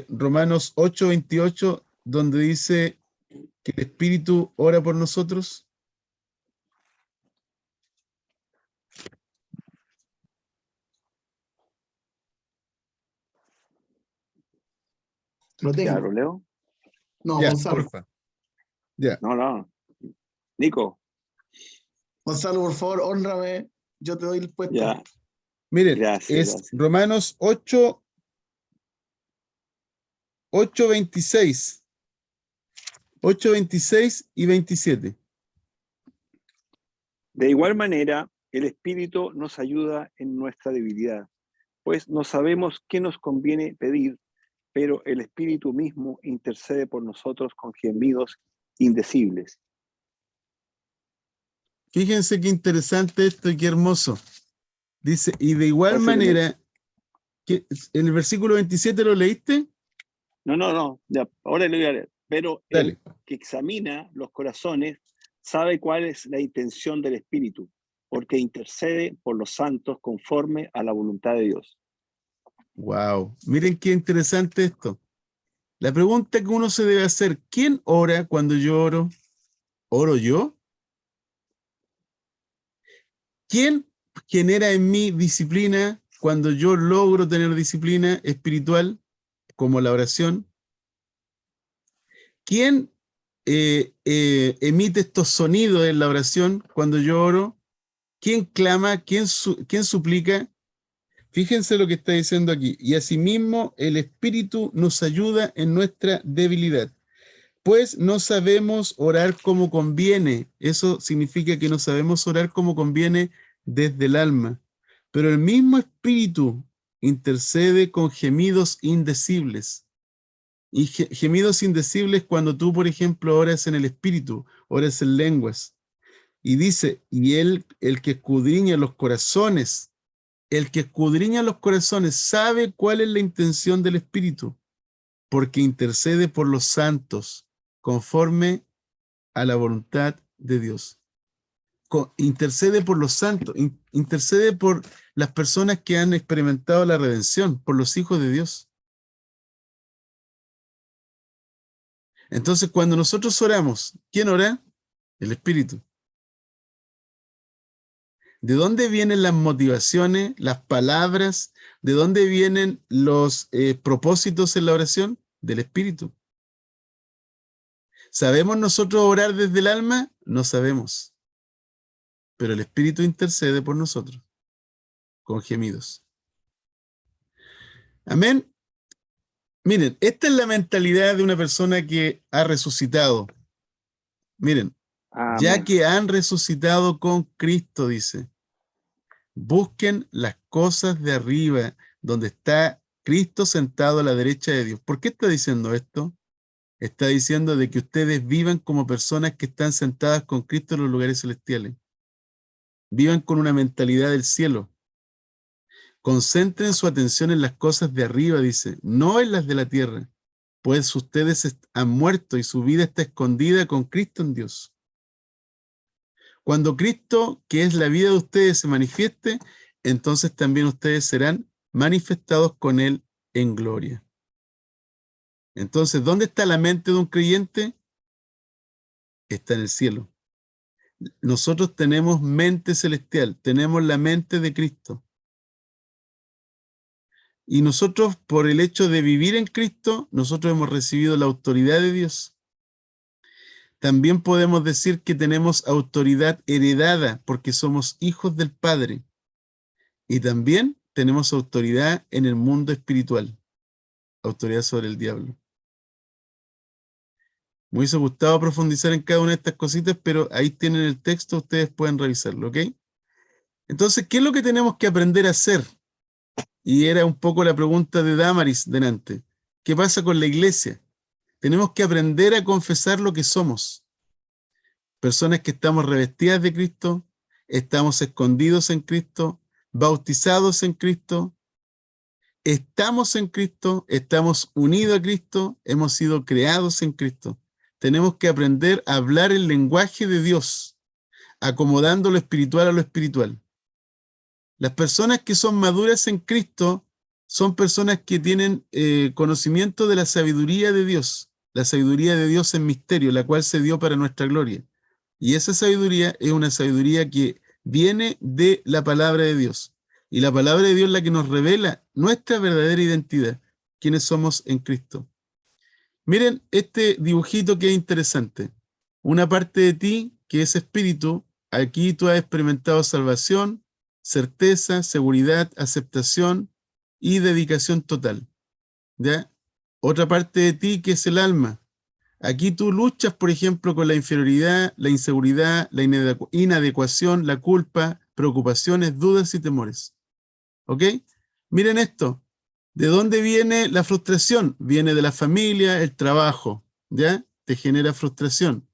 A: Romanos 8:28, donde dice que el espíritu ora por nosotros?
G: Lo
H: Ya,
G: tengo.
H: ¿lo leo?
G: No,
A: Ya,
G: Gonzalo.
A: porfa. Ya.
H: No, no. Nico,
G: Gonzalo, por favor, hónrame. Yo te doy el puesto.
H: ya.
A: Miren,
H: Gracias,
A: es
H: gracias.
A: Romanos 8:26. 8:26 y 27.
H: De igual manera, el Espíritu nos ayuda en nuestra debilidad, pues no sabemos qué nos conviene pedir, pero el Espíritu mismo intercede por nosotros con gemidos indecibles.
A: Fíjense qué interesante esto y qué hermoso. Dice, y de igual
H: Parece que
A: manera, que el versículo 27 ¿lo leíste?
H: No, ya, ahora le voy a leer. Pero
A: Dale.
H: el que examina los corazones sabe cuál es la intención del Espíritu, porque intercede por los santos conforme a la voluntad de Dios.
A: Wow, miren qué interesante esto. La pregunta que uno se debe hacer, ¿quién ora cuando yo oro? ¿Oro yo? ¿Quién genera en mí disciplina cuando yo logro tener disciplina espiritual, como la oración? ¿Quién emite estos sonidos en la oración cuando yo oro? ¿Quién clama? ¿Quién suplica? Fíjense lo que está diciendo aquí. Y asimismo el Espíritu nos ayuda en nuestra debilidad. Pues no sabemos orar como conviene. Eso significa que no sabemos orar como conviene desde el alma. Pero el mismo Espíritu intercede con gemidos indecibles. Y gemidos indecibles cuando tú, por ejemplo, oras en el Espíritu, oras en lenguas. Y dice, y él, el que escudriña los corazones, sabe cuál es la intención del Espíritu, porque intercede por los santos, conforme a la voluntad de Dios. Intercede por los santos, intercede por las personas que han experimentado la redención, por los hijos de Dios. Entonces, cuando nosotros oramos, ¿quién ora? El Espíritu. ¿De dónde vienen las motivaciones, las palabras? ¿De dónde vienen los propósitos en la oración? Del Espíritu. ¿Sabemos nosotros orar desde el alma? No sabemos. Pero el Espíritu intercede por nosotros con gemidos. Amén. Miren, esta es la mentalidad de una persona que ha resucitado. Miren, ya
H: Amén.
A: que han resucitado con Cristo, dice, busquen las cosas de arriba, donde está Cristo sentado a la derecha de Dios. ¿Por qué está diciendo esto? Está diciendo de que ustedes vivan como personas que están sentadas con Cristo en los lugares celestiales. Vivan con una mentalidad del cielo. Concentren su atención en las cosas de arriba, dice, no en las de la tierra, pues ustedes han muerto y su vida está escondida con Cristo en Dios. Cuando Cristo, que es la vida de ustedes, se manifieste, entonces también ustedes serán manifestados con Él en gloria. Entonces, ¿dónde está la mente de un creyente? Está en el cielo. Nosotros tenemos mente celestial, tenemos la mente de Cristo. Y nosotros, por el hecho de vivir en Cristo, nosotros hemos recibido la autoridad de Dios. También podemos decir que tenemos autoridad heredada porque somos hijos del Padre. Y también tenemos autoridad en el mundo espiritual, autoridad sobre el diablo. Me hubiese gustado profundizar en cada una de estas cositas, pero ahí tienen el texto, ustedes pueden revisarlo, ¿ok? Entonces, ¿qué es lo que tenemos que aprender a hacer? Y era un poco la pregunta de Damaris delante. ¿Qué pasa con la iglesia? Tenemos que aprender a confesar lo que somos. Personas que estamos revestidas de Cristo, estamos escondidos en Cristo, bautizados en Cristo, estamos en Cristo, estamos unidos a Cristo, hemos sido creados en Cristo. Tenemos que aprender a hablar el lenguaje de Dios, acomodando lo espiritual a lo espiritual. Las personas que son maduras en Cristo son personas que tienen conocimiento de la sabiduría de Dios en misterio, la cual se dio para nuestra gloria. Y esa sabiduría es una sabiduría que viene de la palabra de Dios. Y la palabra de Dios es la que nos revela nuestra verdadera identidad, quiénes somos en Cristo. Miren este dibujito que es interesante. Una parte de ti, que es espíritu, aquí tú has experimentado salvación, certeza, seguridad, aceptación y dedicación total. ¿Ya? Otra parte de ti, que es el alma. Aquí tú luchas, por ejemplo, con la inferioridad, la inseguridad, la inadecuación, la culpa, preocupaciones, dudas y temores. ¿Ok? Miren esto. ¿De dónde viene la frustración? Viene de la familia, el trabajo, ¿ya? Te genera frustración.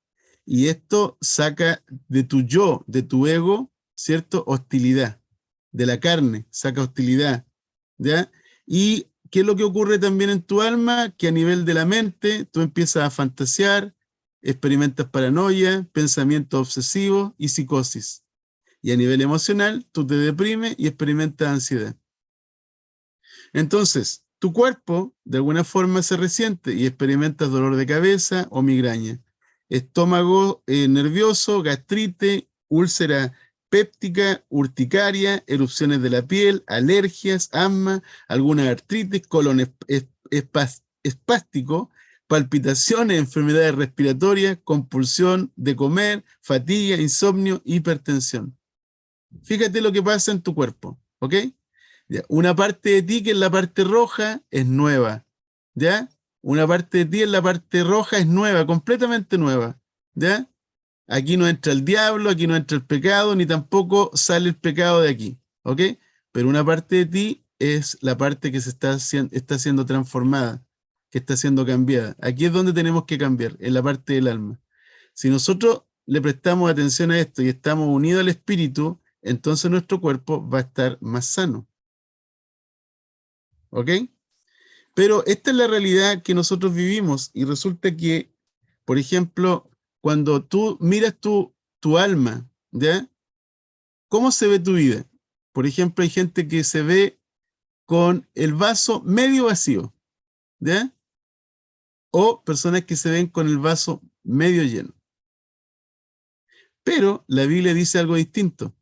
A: Y esto saca de tu yo, de tu ego, ¿cierto? Hostilidad. De la carne, saca hostilidad, ¿ya? ¿Y qué es lo que ocurre también en tu alma? Que a nivel de la mente, tú empiezas a fantasear, experimentas paranoia, pensamientos obsesivos y psicosis. Y a nivel emocional, tú te deprimes y experimentas ansiedad. Entonces, tu cuerpo de alguna forma se resiente y experimentas dolor de cabeza o migraña, estómago nervioso, gastrite, úlcera péptica, urticaria, erupciones de la piel, alergias, asma, alguna artritis, colon espástico, palpitaciones, enfermedades respiratorias, compulsión de comer, fatiga, insomnio, hipertensión. Fíjate lo que pasa en tu cuerpo, ¿ok? ¿Ya? Una parte de ti, que es la parte roja, es nueva, ¿ya? Una parte de ti en la parte roja es nueva, completamente nueva, ¿ya? Aquí no entra el diablo, aquí no entra el pecado, ni tampoco sale el pecado de aquí, ¿ok? Pero una parte de ti es la parte que está siendo transformada, que está siendo cambiada. Aquí es donde tenemos que cambiar, en la parte del alma. Si nosotros le prestamos atención a esto y estamos unidos al espíritu, entonces nuestro cuerpo va a estar más sano. ¿Ok? Pero esta es la realidad que nosotros vivimos y resulta que, por ejemplo, cuando tú miras tu alma, ¿ya? ¿Cómo se ve tu vida? Por ejemplo, hay gente que se ve con el vaso medio vacío, ¿ya? O personas que se ven con el vaso medio lleno. Pero la Biblia dice algo distinto.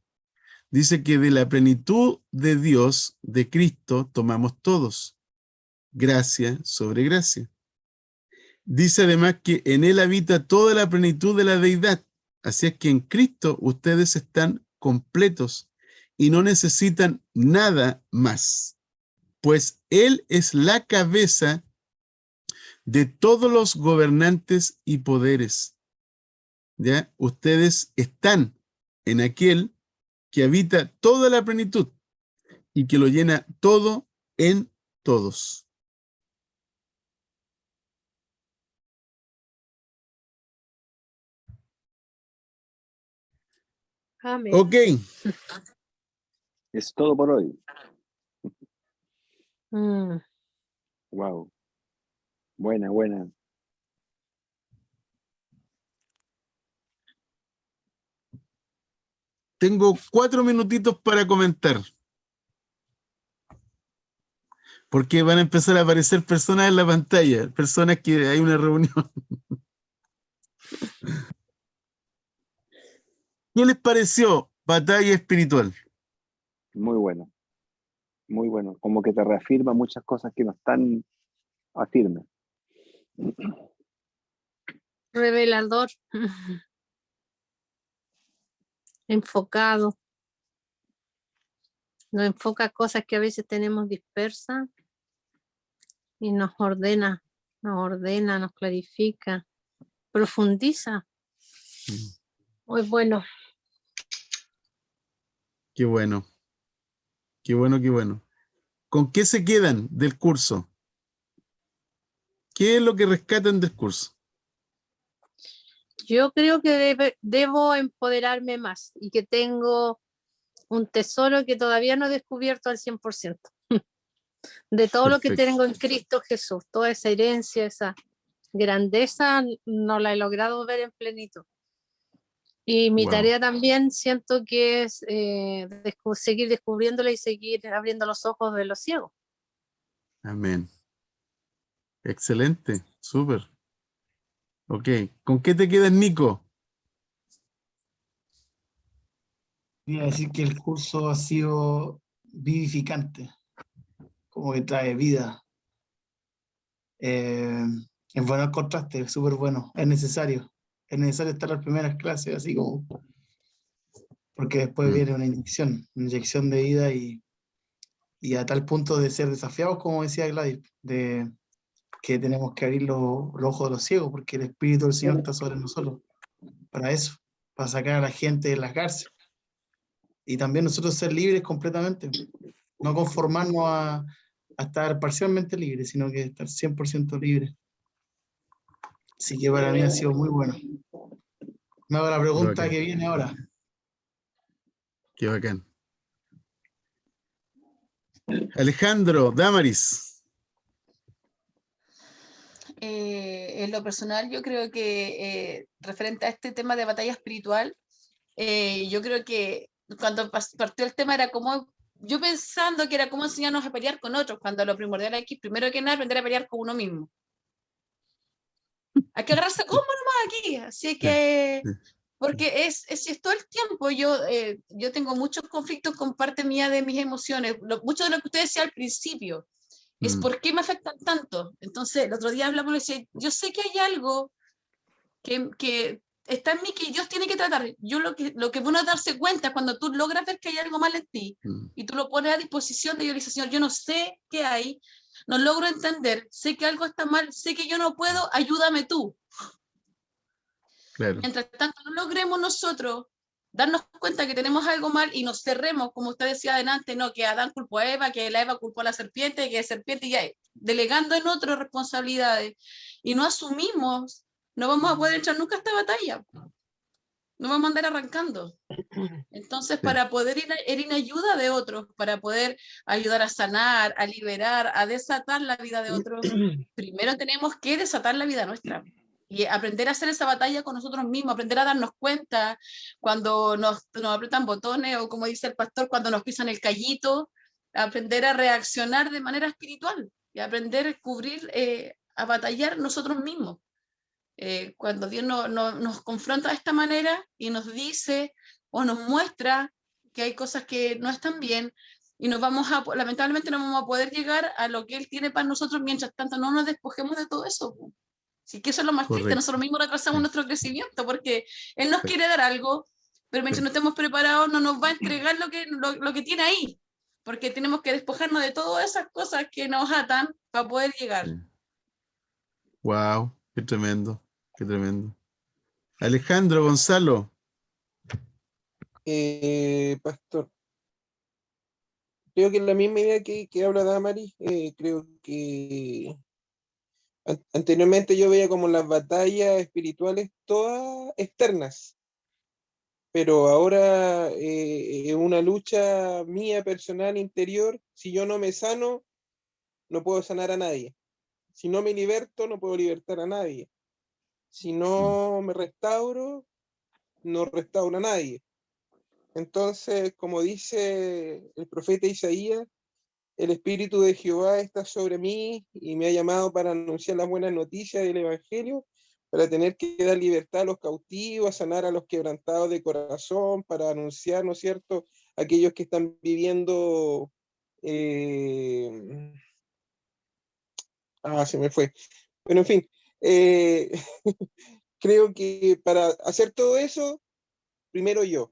A: Dice que de la plenitud de Dios, de Cristo, tomamos todos. Gracia sobre gracia. Dice además que en Él habita toda la plenitud de la deidad. Así es que en Cristo ustedes están completos y no necesitan nada más. Pues Él es la cabeza de todos los gobernantes y poderes. ¿Ya? Ustedes están en aquel que habita toda la plenitud y que lo llena todo en todos.
C: Amén.
A: Ok,
H: Es todo por hoy.
C: Mm.
H: Wow. Buena, buena.
A: tengo 4 minutitos para comentar, porque van a empezar a aparecer personas en la pantalla, personas que hay una reunión. ¿Qué les pareció Batalla Espiritual?
H: Muy bueno. Muy bueno. Como que te reafirma muchas cosas que no están afirmes.
C: Revelador. Enfocado. Nos enfoca cosas que a veces tenemos dispersas y nos ordena, nos clarifica, profundiza. Muy bueno.
A: Qué bueno, qué bueno, qué bueno. ¿Con qué se quedan del curso? ¿Qué es lo que rescatan del curso?
C: Yo creo que debo empoderarme más y que tengo un tesoro que todavía no he descubierto al 100%. De todo lo que
A: Perfecto.
C: tengo en Cristo Jesús, toda esa herencia, esa grandeza, no la he logrado ver en plenitud. Y mi
A: Wow.
C: tarea también siento que es seguir descubriéndola y seguir abriendo los ojos de los ciegos.
A: Amén. Excelente, súper. Ok, ¿con qué te quedas, Nico?
G: Iba a decir que el curso ha sido vivificante, como que trae vida. Es bueno el contraste, es súper bueno, es necesario. Es necesario estar en las primeras clases, así como, porque después viene una inyección de vida y a tal punto de ser desafiados, como decía Gladys, de que tenemos que abrir los ojos de los ciegos, porque el Espíritu del Señor está sobre nosotros, para eso, para sacar a la gente de las cárceles. Y también nosotros ser libres completamente, no conformarnos a estar parcialmente libres, sino que estar 100% libres. Así que para mí ha sido muy bueno. Me hago la pregunta
A: Bacán.
G: que viene ahora.
A: Qué bacán. Alejandro, Damaris.
E: En lo personal, yo creo que referente a este tema de batalla espiritual, yo creo que cuando partió el tema era como, yo pensando que era como enseñarnos a pelear con otros, cuando lo primordial aquí, primero que nada, aprender a pelear con uno mismo. Hay que agarrarse como nomás aquí, así que, porque es todo el tiempo, yo tengo muchos conflictos con parte mía de mis emociones, mucho de lo que usted decía al principio, es por qué me afectan tanto. Entonces, el otro día hablamos y decía, yo sé que hay algo que está en mí que Dios tiene que tratar. Yo lo que uno darse cuenta es cuando tú logras ver que hay algo mal en ti y tú lo pones a disposición de Dios y dices, Señor, yo no sé qué hay, no logro entender, sé que algo está mal, sé que yo no puedo, ayúdame tú.
A: Claro.
E: Mientras tanto, no logremos nosotros darnos cuenta que tenemos algo mal y nos cerremos, como usted decía adelante, no, que Adán culpó a Eva, que la Eva culpó a la serpiente, que la serpiente ya, delegando en otros responsabilidades, y no asumimos, no vamos a poder entrar nunca a esta batalla. No vamos a andar arrancando. Entonces, para poder ir en ayuda de otros, para poder ayudar a sanar, a liberar, a desatar la vida de otros, primero tenemos que desatar la vida nuestra. Y aprender a hacer esa batalla con nosotros mismos, aprender a darnos cuenta cuando nos apretan botones o como dice el pastor, cuando nos pisan el callito, aprender a reaccionar de manera espiritual y aprender a cubrir, a batallar nosotros mismos. Cuando Dios nos confronta de esta manera y nos dice o nos muestra que hay cosas que no están bien y lamentablemente no vamos a poder llegar a lo que Él tiene para nosotros mientras tanto no nos despojemos de todo eso. Así que eso es lo más triste, nosotros mismos retrasamos nuestro crecimiento porque Él nos quiere dar algo, pero mientras no estemos preparados no nos va a entregar lo que tiene ahí, porque tenemos que despojarnos de todas esas cosas que nos atan para poder llegar.
A: Wow, qué tremendo, qué tremendo. Alejandro, Gonzalo.
F: Pastor, creo que en la misma idea que habla Damaris, creo que anteriormente yo veía como las batallas espirituales todas externas, pero ahora es una lucha mía personal interior. Si yo no me sano, no puedo sanar a nadie. Si no me liberto, no puedo libertar a nadie. Si no me restauro, no restauro a nadie. Entonces, como dice el profeta Isaías, el Espíritu de Jehová está sobre mí y me ha llamado para anunciar las buenas noticias del Evangelio, para tener que dar libertad a los cautivos, sanar a los quebrantados de corazón, para anunciar, ¿no es cierto?, a aquellos que están viviendo... se me fue. Bueno, en fin, creo que para hacer todo eso, primero yo.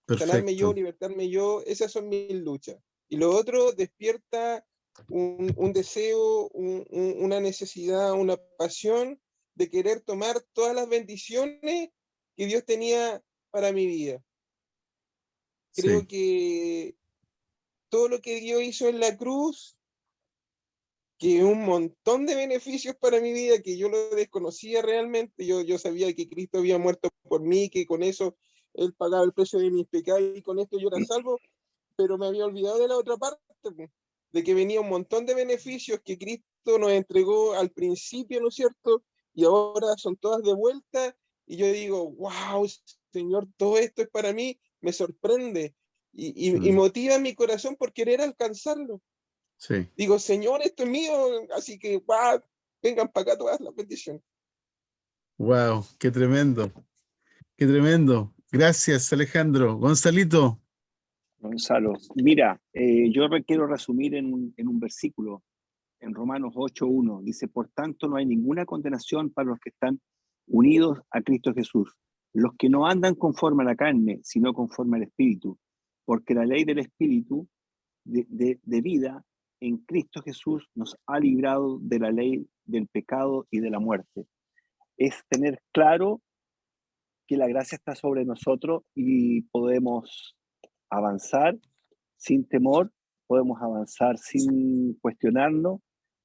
F: Sanarme yo,
A: Perfecto.
F: libertarme yo, esas son mis luchas. Y lo otro despierta un deseo, una necesidad, una pasión de querer tomar todas las bendiciones que Dios tenía para mi vida. Creo
A: Sí.
F: que todo lo que Dios hizo en la cruz, que un montón de beneficios para mi vida, que yo lo desconocía realmente, yo sabía que Cristo había muerto por mí, que con eso Él pagaba el precio de mis pecados y con esto yo era salvo, pero me había olvidado de la otra parte, de que venía un montón de beneficios que Cristo nos entregó al principio, ¿no es cierto? Y ahora son todas de vuelta, y yo digo, wow, Señor, todo esto es para mí, me sorprende, y motiva mi corazón por querer alcanzarlo.
A: Sí.
F: Digo, Señor, esto es mío, así que vengan para acá todas las bendiciones.
A: Wow, qué tremendo. Qué tremendo. Gracias, Alejandro. Gonzalito.
H: Gonzalo, mira, yo quiero resumir en un versículo en Romanos 8:1. Dice, por tanto no hay ninguna condenación para los que están unidos a Cristo Jesús, los que no andan conforme a la carne, sino conforme al Espíritu, porque la ley del Espíritu de vida en Cristo Jesús nos ha librado de la ley del pecado y de la muerte. Es tener claro que la gracia está sobre nosotros y podemos avanzar sin temor, podemos avanzar sin cuestionarnos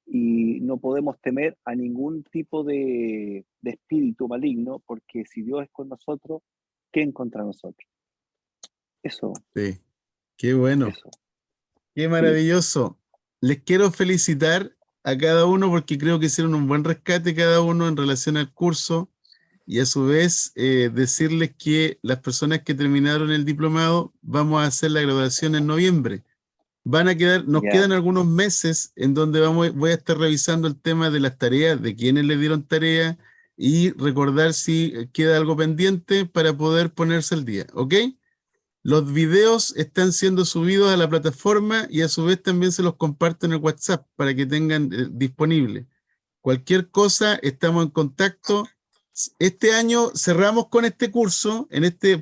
H: y no podemos temer a ningún tipo de espíritu maligno, porque si Dios es con nosotros, ¿quién contra nosotros? Eso.
A: Sí, qué bueno.
H: Eso.
A: Qué maravilloso. Les quiero felicitar a cada uno porque creo que hicieron un buen rescate cada uno en relación al curso y a su vez decirles que las personas que terminaron el diplomado vamos a hacer la graduación en noviembre. Nos quedan algunos meses en donde voy a estar revisando el tema de las tareas, de quienes le dieron tarea y recordar si queda algo pendiente para poder ponerse al día, ¿ok? Los videos están siendo subidos a la plataforma y a su vez también se los comparto en el WhatsApp para que tengan disponible. Cualquier cosa, estamos en contacto. Este año cerramos con este curso,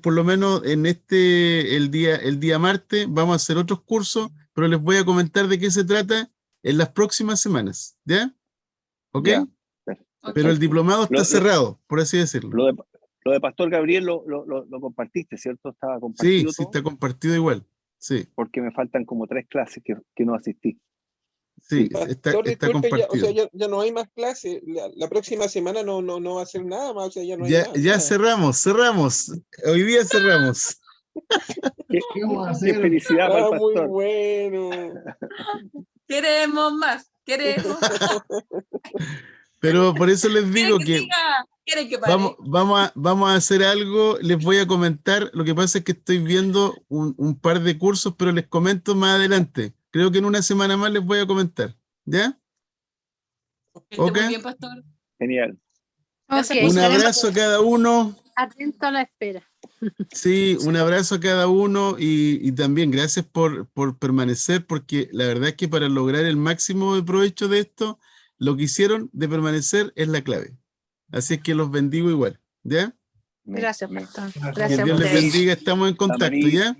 A: por lo menos el día martes, vamos a hacer otros cursos, pero les voy a comentar de qué se trata en las próximas semanas, ¿ya? ¿Ok?
H: Ya,
A: pero el diplomado está cerrado, por así decirlo.
H: Lo de Pastor Gabriel lo compartiste, ¿cierto? Estaba compartido.
A: Sí, está compartido igual, sí.
H: Porque me faltan como 3 clases que no asistí.
A: Sí,
F: Pastor,
A: está
F: disculpe,
A: compartido.
F: ya no hay más clases. La próxima semana no va a hacer nada más, o sea, ya no hay
A: Ya,
F: nada.
A: ya cerramos. Hoy día cerramos.
H: ¿Qué felicidad para el
F: Muy
H: pastor.
F: bueno.
E: Queremos más, queremos.
A: Pero por eso les digo
E: ¿Quieren que pare?
A: vamos a hacer algo, les voy a comentar. Lo que pasa es que estoy viendo un par de cursos, pero les comento más adelante. Creo que en una semana más les voy a comentar. ¿Ya?
E: Muy bien, pastor.
H: Genial.
C: Okay,
A: un abrazo a cada uno.
C: Atento a la espera.
A: Sí, un abrazo a cada uno y también gracias por permanecer, porque la verdad es que para lograr el máximo de provecho de esto, lo que hicieron de permanecer es la clave. Así es que los bendigo igual, ¿ya?
C: Gracias, pastor.
A: Que
C: Gracias a
A: Dios les
C: ustedes.
A: bendiga, estamos en contacto, ¿ya?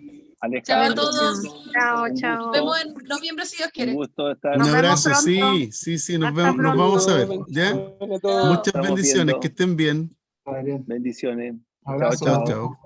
E: Chao a todos.
C: Chao.
E: Nos vemos en noviembre si Dios quiere.
H: Un gusto estar.
A: Un
C: Nos vemos
A: abrazo,
C: pronto.
A: sí, nos
C: Hasta
A: vamos a ver,
C: pronto.
A: ¿ya?
E: Chao.
A: Muchas
H: Estamos
A: bendiciones,
H: viendo.
A: que estén bien.
H: Bendiciones.
G: Abrazo.
A: Chao.
G: Chao.